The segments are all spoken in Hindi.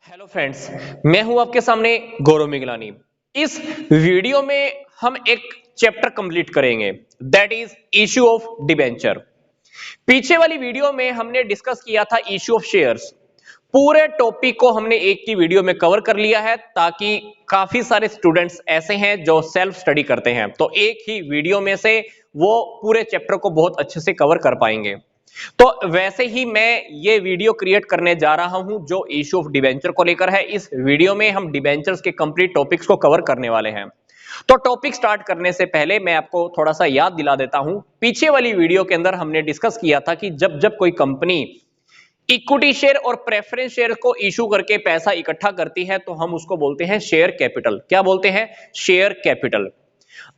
हेलो फ्रेंड्स, मैं हूं आपके सामने गौरव मिगलानी। इस वीडियो में हम एक चैप्टर कंप्लीट करेंगे, that is issue of debenture. पीछे वाली वीडियो में हमने डिस्कस किया था इश्यू ऑफ शेयर्स। पूरे टॉपिक को हमने एक ही वीडियो में कवर कर लिया है, ताकि काफी सारे स्टूडेंट्स ऐसे हैं जो सेल्फ स्टडी करते हैं, तो एक ही वीडियो में से वो पूरे चैप्टर को बहुत अच्छे से कवर कर पाएंगे। तो वैसे ही मैं ये वीडियो क्रिएट करने जा रहा हूं जो इश्यू ऑफ डिबेंचर को लेकर है। इस वीडियो में हम डिबेंचर्स के कंप्लीट टॉपिक्स को कवर करने वाले हैं। तो टॉपिक स्टार्ट करने से पहले मैं आपको थोड़ा सा याद दिला देता हूं। पीछे वाली वीडियो के अंदर हमने डिस्कस किया था कि जब जब कोई कंपनी इक्विटी शेयर और प्रेफरेंस शेयर को इशू करके पैसा इकट्ठा करती है तो हम उसको बोलते हैं शेयर कैपिटल। क्या बोलते हैं? Share capital.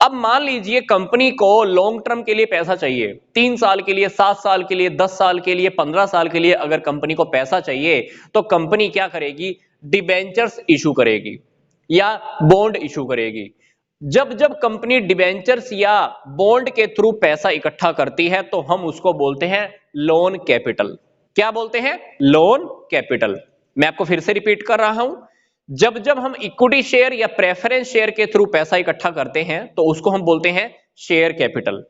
अब मान लीजिए कंपनी को लॉन्ग टर्म के लिए पैसा चाहिए, 3 साल के लिए, 7 साल के लिए, 10 साल के लिए, 15 साल के लिए अगर कंपनी को पैसा चाहिए तो कंपनी क्या करेगी? डिबेंचर्स इशू करेगी या बॉन्ड इशू करेगी। जब जब कंपनी डिबेंचर्स या बॉन्ड के थ्रू पैसा इकट्ठा करती है तो हम उसको बोलते हैं लोन कैपिटल। क्या बोलते हैं? Loan capital. मैं आपको फिर से रिपीट कर रहा हूं, जब जब हम इक्विटी शेयर या प्रेफरेंस शेयर के थ्रू पैसा इकट्ठा करते हैं तो उसको हम बोलते हैं शेयर कैपिटल।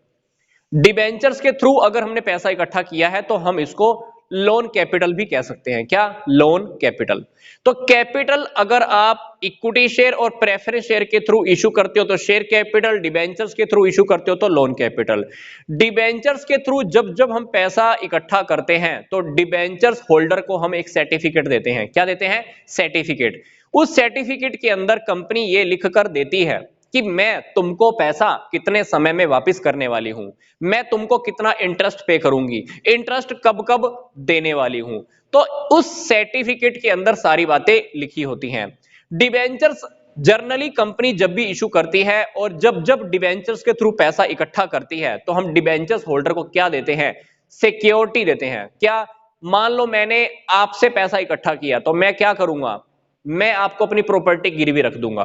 डिबेंचर्स के थ्रू अगर हमने पैसा इकट्ठा किया है तो हम इसको लोन कैपिटल भी कह सकते हैं। क्या? Loan capital. तो कैपिटल अगर आप इक्विटी शेयर और प्रेफरेंस शेयर के थ्रू इशू करते हो तो शेयर कैपिटल, डिबेंचर्स के थ्रू इशू करते हो तो लोन कैपिटल। डिबेंचर्स के थ्रू जब जब हम पैसा इकट्ठा करते हैं तो डिबेंचर्स होल्डर को हम एक सर्टिफिकेट देते हैं। क्या देते हैं? सर्टिफिकेट। उस सर्टिफिकेट के अंदर कंपनी ये लिख कर देती है कि मैं तुमको पैसा कितने समय में वापस करने वाली हूं, मैं तुमको कितना इंटरेस्ट पे करूंगी, इंटरेस्ट कब कब देने वाली हूं। तो उस सर्टिफिकेट के अंदर सारी बातें लिखी होती हैं। डिबेंचर्स जर्नली कंपनी जब भी इशू करती है और जब जब डिबेंचर्स के थ्रू पैसा इकट्ठा करती है तो हम डिबेंचर्स होल्डर को क्या देते हैं? सिक्योरिटी देते हैं। क्या? मान लो मैंने आपसे पैसा इकट्ठा किया तो मैं क्या करूंगा? मैं आपको अपनी प्रॉपर्टी गिरवी रख दूंगा,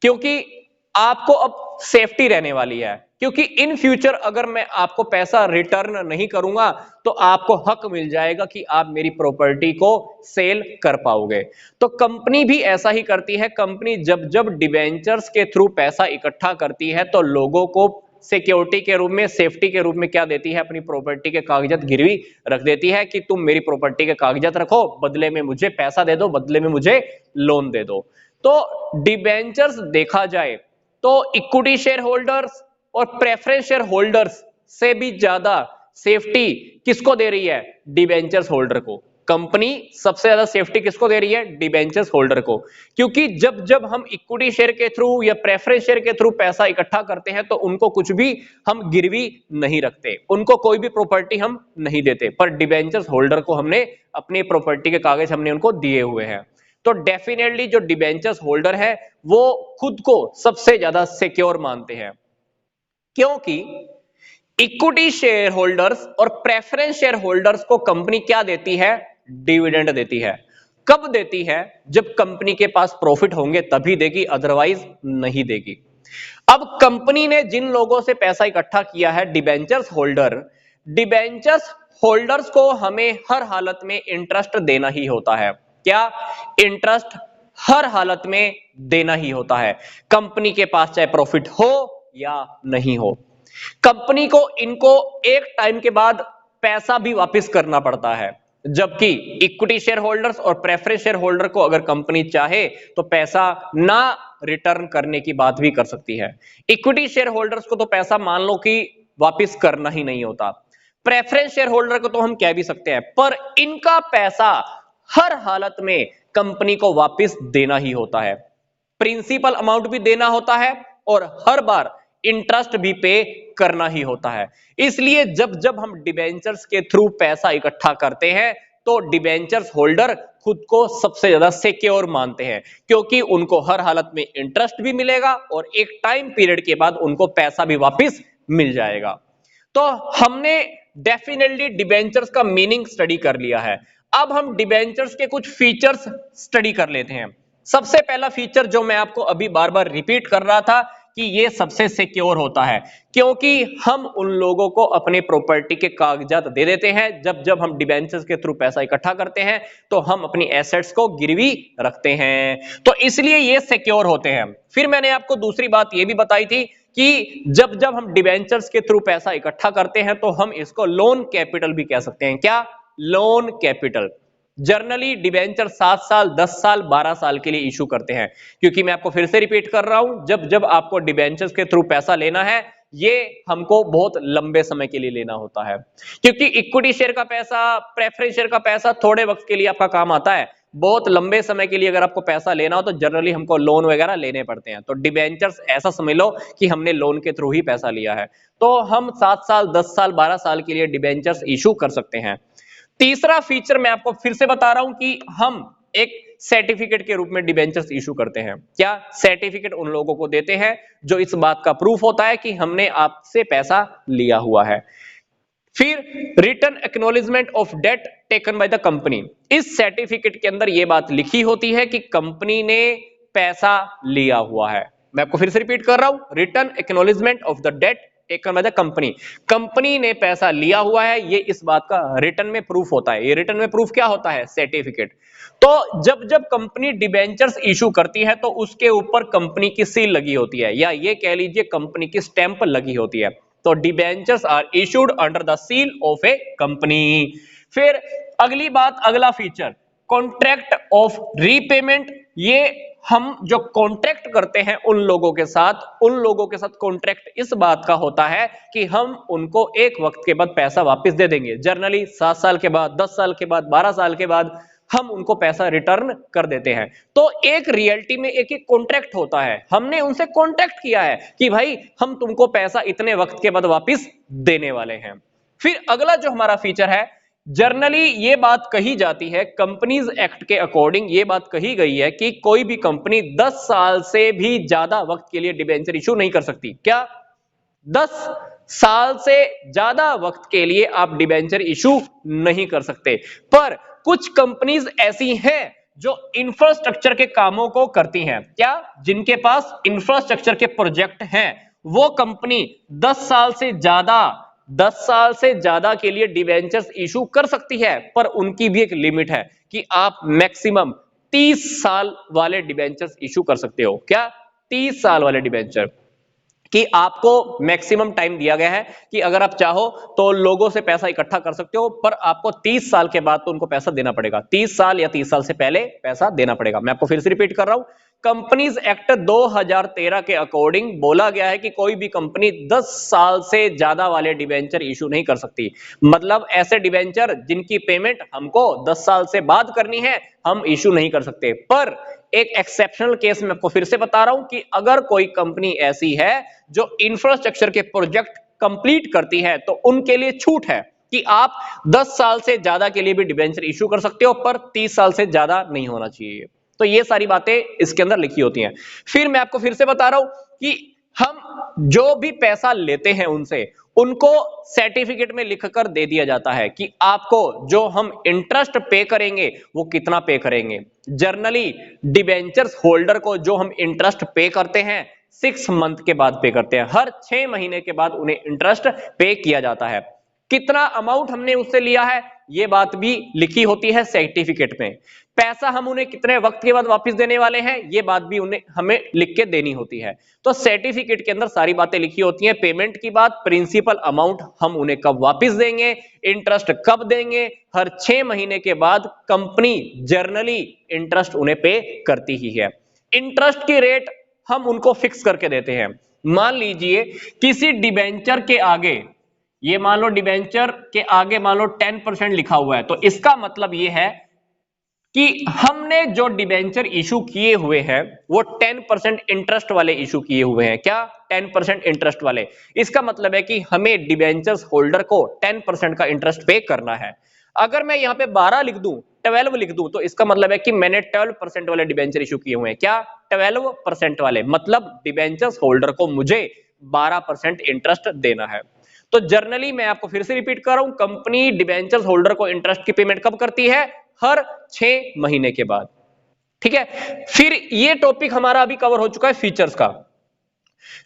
क्योंकि आपको अब सेफ्टी रहने वाली है। क्योंकि इन फ्यूचर अगर मैं आपको पैसा रिटर्न नहीं करूंगा तो आपको हक मिल जाएगा कि आप मेरी प्रॉपर्टी को सेल कर पाओगे। तो कंपनी भी ऐसा ही करती है। कंपनी जब जब डिबेंचर्स के थ्रू पैसा इकट्ठा करती है तो लोगों को सिक्योरिटी के रूप में, सेफ्टी के रूप में क्या देती है? अपनी प्रॉपर्टी के कागजात गिरवी रख देती है कि तुम मेरी प्रॉपर्टी के कागजात रखो, बदले में मुझे पैसा दे दो, बदले में मुझे लोन दे दो। तो डिबेंचर्स देखा जाए तो इक्विटी शेयर होल्डर्स और प्रेफरेंस शेयर होल्डर्स से भी ज्यादा सेफ्टी किसको दे रही है? डिबेंचर्स होल्डर को। कंपनी सबसे ज्यादा सेफ्टी किसको दे रही है? डिबेंचर्स होल्डर को। क्योंकि जब जब हम इक्विटी शेयर के थ्रू या प्रेफरेंस शेयर के थ्रू पैसा इकट्ठा करते हैं तो उनको कुछ भी हम गिरवी नहीं रखते, उनको कोई भी प्रॉपर्टी हम नहीं देते, पर डिबेंचर्स होल्डर को हमने अपनी प्रॉपर्टी के कागज हमने उनको दिए हुए हैं। तो डेफिनेटली जो डिबेंचर्स होल्डर है वो खुद को सबसे ज्यादा सिक्योर मानते हैं, क्योंकि इक्विटी शेयर होल्डर्स और प्रेफरेंस शेयर होल्डर्स को कंपनी क्या देती है? डिविडेंड देती है। कब देती है? जब कंपनी के पास प्रॉफिट होंगे तभी देगी, अदरवाइज नहीं देगी। अब कंपनी ने जिन लोगों से पैसा इकट्ठा किया है, डिबेंचर्स होल्डर, डिबेंचर्स होल्डर्स को हमें हर हालत में इंटरेस्ट देना ही होता है। क्या? इंटरेस्ट हर हालत में देना ही होता है, कंपनी के पास चाहे प्रॉफिट हो या नहीं हो। कंपनी को इनको एक टाइम के बाद पैसा भी वापस करना पड़ता है, जबकि इक्विटी शेयर होल्डर्स और प्रेफरेंस शेयर होल्डर को अगर कंपनी चाहे तो पैसा ना रिटर्न करने की बात भी कर सकती है। इक्विटी शेयर होल्डर्स को तो पैसा मान लो कि वापस करना ही नहीं होता, प्रेफरेंस शेयर होल्डर को तो हम कह भी सकते हैं, पर इनका पैसा हर हालत में कंपनी को वापस देना ही होता है। प्रिंसिपल अमाउंट भी देना होता है और हर बार इंटरेस्ट भी पे करना ही होता है। इसलिए जब जब हम डिबेंचर्स के थ्रू पैसा इकट्ठा करते हैं तो डिबेंचर्स होल्डर खुद को सबसे ज्यादा सिक्योर मानते हैं, क्योंकि उनको हर हालत में इंटरेस्ट भी मिलेगा और एक टाइम पीरियड के बाद उनको पैसा भी वापस मिल जाएगा। तो हमने डेफिनेटली डिबेंचर्स का मीनिंग स्टडी कर लिया है। अब हम डिबेंचर्स के कुछ फीचर्स स्टडी कर लेते हैं। सबसे पहला फीचर जो मैं आपको अभी बार बार रिपीट कर रहा था कि ये सबसे सिक्योर होता है, क्योंकि हम उन लोगों को अपने प्रॉपर्टी के कागजात दे देते हैं। जब जब हम डिबेंचर्स के थ्रू पैसा इकट्ठा करते हैं तो हम अपनी एसेट्स को गिरवी रखते हैं, तो इसलिए ये सिक्योर होते हैं। फिर मैंने आपको दूसरी बात ये भी बताई थी कि जब जब हम डिबेंचर्स के थ्रू पैसा इकट्ठा करते हैं तो हम इसको लोन कैपिटल भी कह सकते हैं। क्या? Loan capital. जर्नली डिबेंचर 7 साल, 10 साल, 12 साल के लिए इशू करते हैं, क्योंकि मैं आपको फिर से रिपीट कर रहा हूं, जब जब आपको डिबेंचर्स के थ्रू पैसा लेना है ये हमको बहुत लंबे समय के लिए लेना होता है, क्योंकि इक्विटी शेयर का पैसा, प्रेफरेंस शेयर का पैसा थोड़े वक्त के लिए आपका काम आता है। बहुत लंबे समय के लिए अगर आपको पैसा लेना हो तो जनरली हमको लोन वगैरह लेने पड़ते हैं। तो डिबेंचर्स ऐसा समझ लो कि हमने लोन के थ्रू ही पैसा लिया है, तो हम 7 साल, 10 साल, 12 साल के लिए डिबेंचर्स इशू कर सकते हैं। तीसरा फीचर मैं आपको फिर से बता रहा हूं कि हम एक सर्टिफिकेट के रूप में डिबेंचर्स इशू करते हैं। क्या? सर्टिफिकेट उन लोगों को देते हैं जो इस बात का प्रूफ होता है कि हमने आपसे पैसा लिया हुआ है। फिर return acknowledgement of date taken by the company. इस सर्टिफिकेट के अंदर यह बात लिखी होती है कि कंपनी ने पैसा लिया हुआ है। मैं आपको फिर से रिपीट कर रहा हूं, return acknowledgement of the date taken by the company. Company ने पैसा लिया हुआ है, ये इस बात का रिटर्न में प्रूफ होता है। ये रिटर्न में प्रूफ क्या होता है? सर्टिफिकेट। तो जब जब कंपनी डिबेंचर्स इशू करती है तो उसके ऊपर कंपनी की सील लगी होती है, या ये कह लीजिए कंपनी की स्टैंप लगी होती है। तो debentures are issued under the seal of a company. फिर अगली बात, अगला फीचर, कॉन्ट्रैक्ट ऑफ रीपेमेंट। ये हम जो कॉन्ट्रैक्ट करते हैं उन लोगों के साथ कॉन्ट्रैक्ट इस बात का होता है कि हम उनको एक वक्त के बाद पैसा वापस दे देंगे। जनरली 7 साल के बाद, 10 साल के बाद, 12 साल के बाद हम उनको पैसा रिटर्न कर देते हैं। तो एक रियलिटी में एक एक कॉन्ट्रैक्ट होता है, हमने उनसे कॉन्ट्रैक्ट किया है कि भाई हम तुमको पैसा इतने वक्त के बाद वापस देने वाले हैं। फिर अगला जो हमारा फीचर है, जर्नली ये बात कही जाती है, कंपनीज एक्ट के अकॉर्डिंग ये बात कही गई है कि कोई भी कंपनी 10 साल से भी ज्यादा वक्त के लिए डिबेंचर इशू नहीं कर सकती। क्या? 10 साल से ज्यादा वक्त के लिए आप डिबेंचर इशू नहीं कर सकते। पर कुछ कंपनीज ऐसी हैं जो इंफ्रास्ट्रक्चर के कामों को करती हैं। क्या? जिनके पास इंफ्रास्ट्रक्चर के प्रोजेक्ट हैं, वो कंपनी 10 साल से ज्यादा के लिए डिबेंचर्स इशू कर सकती है, पर उनकी भी एक लिमिट है कि आप मैक्सिमम 30 साल वाले डिबेंचर्स इशू कर सकते हो। क्या? 30 साल वाले डिबेंचर कि आपको मैक्सिमम टाइम दिया गया है कि अगर आप चाहो तो लोगों से पैसा इकट्ठा कर सकते हो, पर आपको 30 साल के बाद तो उनको पैसा देना पड़ेगा। 30 साल या 30 साल से पहले पैसा देना पड़ेगा। मैं आपको फिर से रिपीट कर रहा हूं, कंपनीज एक्ट 2013 के अकॉर्डिंग बोला गया है कि कोई भी कंपनी 10 साल से ज्यादा वाले डिबेंचर इशू नहीं कर सकती। मतलब ऐसे डिबेंचर जिनकी पेमेंट हमको 10 साल से बाद करनी है, हम इशू नहीं कर सकते। पर एक एक्सेप्शनल केस में आपको फिर से बता रहा हूं कि अगर कोई कंपनी ऐसी है जो इंफ्रास्ट्रक्चर के प्रोजेक्ट कंप्लीट करती है तो उनके लिए छूट है कि आप 10 साल से ज्यादा के लिए भी डिबेंचर इशू कर सकते हो, पर 30 साल से ज्यादा नहीं होना चाहिए। तो ये सारी बातें इसके अंदर लिखी होती हैं। फिर मैं आपको फिर से बता रहा हूं कि हम जो भी पैसा लेते हैं उनसे, उनको सर्टिफिकेट में लिखकर दे दिया जाता है कि आपको जो हम इंटरेस्ट पे करेंगे वो कितना पे करेंगे। जर्नली डिबेंचर्स होल्डर को जो हम इंटरेस्ट पे करते हैं 6 मंथ के बाद पे करते हैं। हर 6 महीने के बाद उन्हें इंटरेस्ट पे किया जाता है। कितना अमाउंट हमने उससे लिया है ये बात भी लिखी होती है सर्टिफिकेट में। पैसा हम उन्हें कितने वक्त के बाद वापस देने वाले हैं ये बात भी उन्हें हमें लिख के देनी होती है। तो सर्टिफिकेट के अंदर सारी बातें लिखी होती हैं। पेमेंट की बात, प्रिंसिपल अमाउंट हम उन्हें कब वापस देंगे, इंटरेस्ट कब देंगे, हर 6 महीने के बाद कंपनी जर्नली इंटरेस्ट उन्हें पे करती ही है। इंटरेस्ट की रेट हम उनको फिक्स करके देते हैं। मान लीजिए किसी डिबेंचर के आगे, ये मान लो डिबेंचर के आगे मान लो 10% लिखा हुआ है, तो इसका मतलब ये है कि हमने जो डिबेंचर इशू किए हुए हैं वो 10% इंटरेस्ट वाले इशू किए हुए हैं। क्या? 10% इंटरेस्ट वाले। इसका मतलब है कि हमें डिबेंचर्स होल्डर को 10% का इंटरेस्ट पे करना है। अगर मैं यहां पे 12 लिख दूं, 12 लिख दूं, तो इसका मतलब है कि मैंने 12% वाले डिबेंचर इशू किए हुए हैं। क्या? 12% वाले, मतलब डिबेंचर्स होल्डर को मुझे 12% इंटरेस्ट देना है। तो जर्नली मैं आपको फिर से रिपीट कर रहा हूं, कंपनी डिबेंचर्स होल्डर को इंटरेस्ट की पेमेंट कब करती है? हर 6 महीने के बाद। ठीक है। फिर ये टॉपिक हमारा अभी कवर हो चुका है फीचर्स का।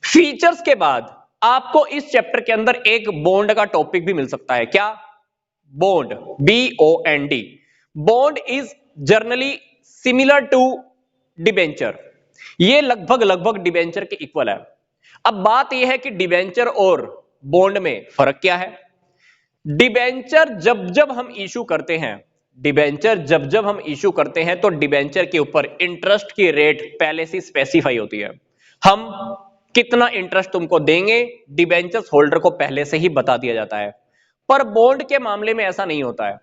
फीचर्स के बाद आपको इस चैप्टर के अंदर एक बॉन्ड का टॉपिक भी मिल सकता है। क्या? Bond, BOND। Bond is generally similar to debenture. ये लगभग लगभग डिबेंचर के इक्वल है। अब बात यह है कि डिबेंचर और बॉन्ड में फर्क क्या है। डिबेंचर जब जब हम इशू करते हैं, डिबेंचर जब जब हम इशू करते हैं तो डिबेंचर के ऊपर इंटरेस्ट की रेट पहले से स्पेसिफाई होती है। हम कितना इंटरेस्ट तुमको देंगे डिबेंचर्स होल्डर को पहले से ही बता दिया जाता है। पर बॉन्ड के मामले में ऐसा नहीं होता है।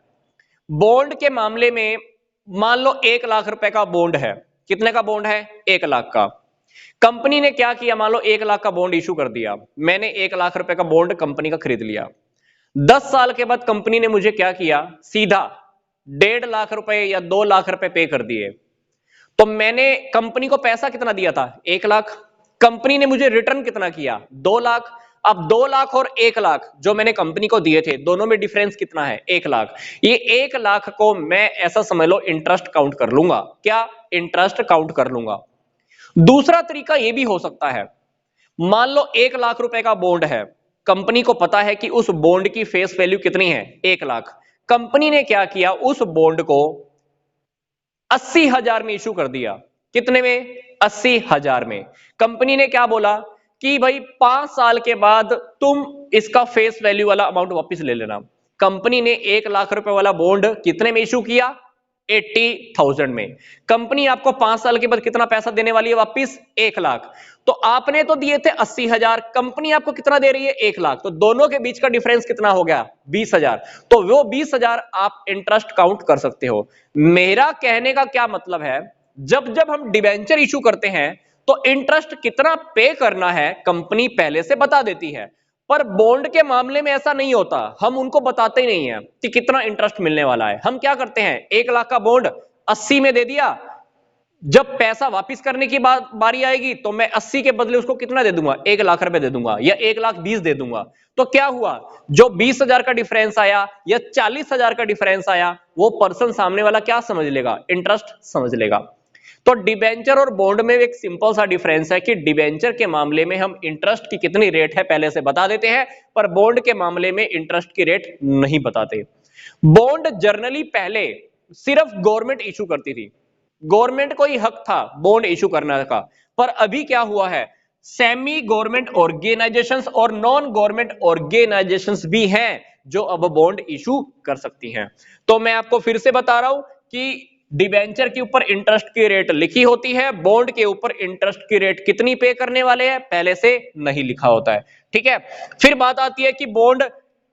बॉन्ड के मामले में मान लो 1 लाख रुपए का बॉन्ड है। कितने का बॉन्ड है? 1 लाख का। कंपनी ने क्या किया, मान लो 1 लाख का बॉन्ड इशू कर दिया, मैंने 1 लाख रुपए का बॉन्ड कंपनी का खरीद लिया। 10 साल के बाद कंपनी ने मुझे क्या किया, सीधा 1.5 लाख रुपए या 2 लाख रुपए पे कर दिए। तो मैंने कंपनी को पैसा कितना दिया था? 1 लाख। कंपनी ने मुझे रिटर्न कितना किया? 2 लाख। अब 2 लाख और 1 लाख जो मैंने कंपनी को दिए थे, दोनों में डिफरेंस कितना है? 1 लाख। ये 1 लाख को मैं ऐसा समझ लो इंटरेस्ट काउंट कर लूंगा। क्या? इंटरेस्ट काउंट कर लूंगा। दूसरा तरीका यह भी हो सकता है, मान लो 1 लाख रुपए का बॉन्ड है, कंपनी को पता है कि उस बॉन्ड की फेस वैल्यू कितनी है? 1 लाख। कंपनी ने क्या किया, उस बॉन्ड को 80,000 में इशू कर दिया। कितने में? 80,000 में। कंपनी ने क्या बोला कि भाई 5 साल के बाद तुम इसका फेस वैल्यू वाला अमाउंट वापस ले लेना। कंपनी ने 1 लाख रुपए वाला बॉन्ड कितने में इशू किया? 80,000 में। कंपनी आपको 5 साल के बाद कितना पैसा देने वाली है वापिस? 1 लाख। तो आपने तो दिए थे 80,000, कंपनी आपको कितना दे रही है? 1 लाख। तो दोनों के बीच का डिफरेंस कितना हो गया? 20,000। तो वो 20,000 आप इंटरेस्ट काउंट कर सकते हो। मेरा कहने का क्या मतलब है, जब जब हम डिबेंचर इशू करते हैं तो इंटरेस्ट कितना पे करना है कंपनी पहले से बता देती है। पर बॉन्ड के मामले में ऐसा नहीं होता, हम उनको बताते ही नहीं है कि कितना इंटरेस्ट मिलने वाला है। हम क्या करते हैं, 1 लाख का बॉन्ड 80 में दे दिया, जब पैसा वापस करने की बारी आएगी तो मैं 80 के बदले उसको कितना दे दूंगा? 1 लाख रुपए दे दूंगा या 1,20,000 दे दूंगा। तो क्या हुआ, जो 20,000 का डिफरेंस आया या 40,000 का डिफरेंस आया, वो पर्सन सामने वाला क्या समझ लेगा? इंटरेस्ट समझ लेगा। तो डिबेंचर और बॉन्ड में एक सिंपल सा डिफरेंस है कि डिबेंचर के मामले में हम इंटरेस्ट की कितनी रेट है पहले से बता देते हैं, पर बॉन्ड के मामले में इंटरेस्ट की रेट नहीं बताते। बॉन्ड जर्नली पहले सिर्फ गवर्नमेंट इशू करती थी, गवर्नमेंट को ही हक था बॉन्ड इशू करने का। पर अभी क्या हुआ है, सेमी गवर्नमेंट ऑर्गेनाइजेशंस और नॉन गवर्नमेंट ऑर्गेनाइजेशंस भी हैं जो अब बॉन्ड इशू कर सकती हैं। तो मैं आपको फिर से बता रहा हूं कि डिबेंचर के ऊपर इंटरेस्ट की रेट लिखी होती है, बॉन्ड के ऊपर इंटरेस्ट की रेट कितनी पे करने वाले हैं पहले से नहीं लिखा होता है। ठीक है, फिर बात आती है कि बॉन्ड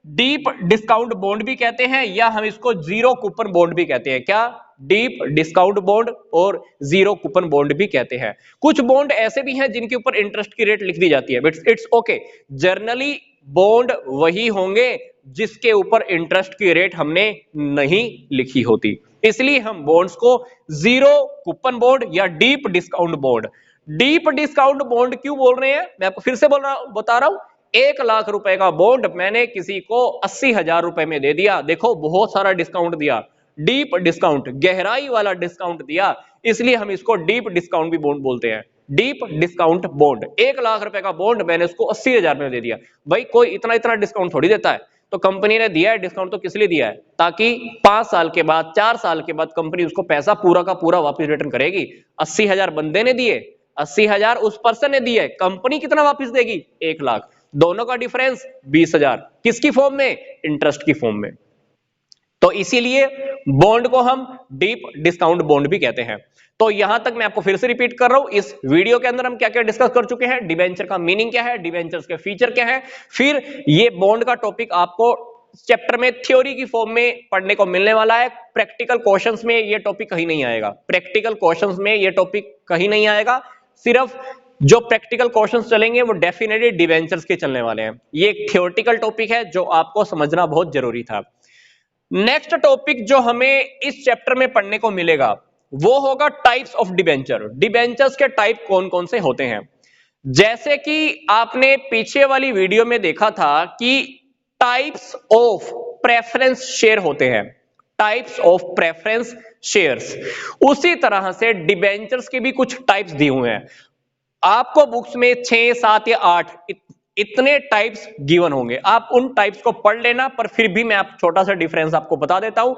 डीप डिस्काउंट बॉन्ड भी कहते हैं या हम इसको जीरो कूपन बॉन्ड भी कहते हैं। क्या? डीप डिस्काउंट बॉन्ड और जीरो कूपन बॉन्ड भी कहते हैं। कुछ बॉन्ड ऐसे भी हैं जिनके ऊपर इंटरेस्ट की रेट लिख दी जाती है, but it's okay. Generally bond वही होंगे जिसके ऊपर इंटरेस्ट की रेट हमने नहीं लिखी होती, इसलिए हम बॉन्ड्स को जीरो कूपन बॉन्ड या deep discount bond. Deep discount bond क्यों बोल रहे हैं, मैं आपको फिर से बता रहा हूं। 1 लाख रुपए का बॉन्ड मैंने किसी को 80,000 रुपए में दे दिया, देखो बहुत सारा डिस्काउंट दिया, डीप डिस्काउंट, गहराई वाला डिस्काउंट दिया, इसलिए हम इसको डीप डिस्काउंट भी बॉन्ड बोलते हैं। डीप डिस्काउंट बॉन्ड, 1 लाख रुपए का बॉन्ड मैंने उसको 80,000 में दे दिया। भाई कोई इतना इतना डिस्काउंट थोड़ी देता है, तो कंपनी ने दिया है डिस्काउंट, तो किस लिए दिया है? ताकि 5 साल के बाद 4 साल के बाद कंपनी उसको पैसा पूरा का पूरा वापस रिटर्न करेगी। 80,000 बंदे ने दिए, 80,000 उस पर्सन ने दिए, कंपनी कितना वापस देगी? 1 लाख। दोनों का डिफरेंस 20,000, किसकी फॉर्म में? इंटरेस्ट की फॉर्म में। तो इसीलिए बॉन्ड को हम डीप डिस्काउंट बॉन्ड भी कहते हैं। तो यहां तक मैं आपको फिर से रिपीट कर रहा हूं, इस वीडियो के अंदर हम क्या क्या डिस्कस कर चुके हैं, डिबेंचर का मीनिंग क्या है, डिबेंचर्स के फीचर क्या है, फिर ये बॉन्ड का टॉपिक आपको चैप्टर में थ्योरी की फॉर्म में पढ़ने को मिलने वाला है। प्रैक्टिकल क्वेश्चंस में ये टॉपिक कहीं नहीं आएगा, प्रैक्टिकल क्वेश्चंस में ये टॉपिक कहीं नहीं आएगा। सिर्फ जो प्रैक्टिकल क्वेश्चंस चलेंगे वो डेफिनेटली डिबेंचर्स के चलने वाले हैं। ये एक थ्योरेटिकल टॉपिक है जो आपको समझना बहुत जरूरी था। नेक्स्ट टॉपिक जो हमें इस चैप्टर में पढ़ने को मिलेगा वो होगा टाइप्स ऑफ डिबेंचर। डिबेंचर्स के टाइप कौन कौन से होते हैं। जैसे कि आपने पीछे वाली वीडियो में देखा था कि टाइप्स ऑफ प्रेफरेंस शेयर होते हैं, टाइप्स ऑफ प्रेफरेंस शेयर्स, उसी तरह से डिबेंचर्स के भी कुछ टाइप्स दिए हुए हैं। आपको बुक्स में 6, 7 या 8 इतने टाइप्स गिवन होंगे, आप उन टाइप्स को पढ़ लेना। पर फिर भी मैं आप छोटा सा डिफरेंस आपको बता देता हूं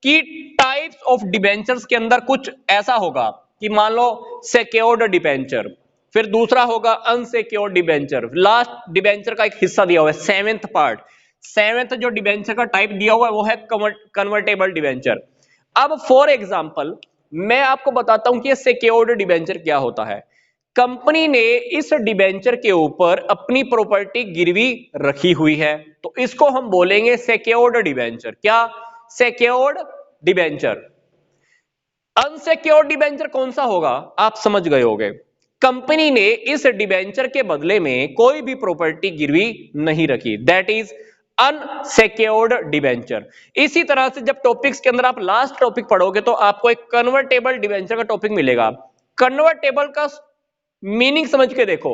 कि टाइप्स ऑफ डिबेंचर्स के अंदर कुछ ऐसा होगा कि मान लो सिक्योर्ड डिबेंचर, फिर दूसरा होगा अनसिक्योर्ड डिबेंचर, लास्ट डिबेंचर का एक हिस्सा दिया हुआ है, सेवेंथ पार्ट, सेवेंथ जो डिबेंचर का टाइप दिया हुआ है वो है कन्वर्टेबल डिबेंचर। अब फॉर एग्जांपल मैं आपको बताता हूं कि ये सिक्योर्ड डिबेंचर क्या होता है। कंपनी ने इस डिबेंचर के ऊपर अपनी प्रॉपर्टी गिरवी रखी हुई है, तो इसको हम बोलेंगे सिक्योर्ड डिबेंचर। क्या? Secured debenture. अनसिक्योर्ड डिबेंचर कौन सा होगा? आप समझ गए होंगे। कंपनी ने इस डिबेंचर के बदले में कोई भी प्रॉपर्टी गिरवी नहीं रखी, दैट इज अनसिक्योर्ड डिबेंचर। इसी तरह से जब टॉपिक्स के अंदर आप लास्ट टॉपिक पढ़ोगे तो आपको एक कन्वर्टेबल डिबेंचर का टॉपिक मिलेगा। कन्वर्टेबल का मीनिंग समझ के देखो,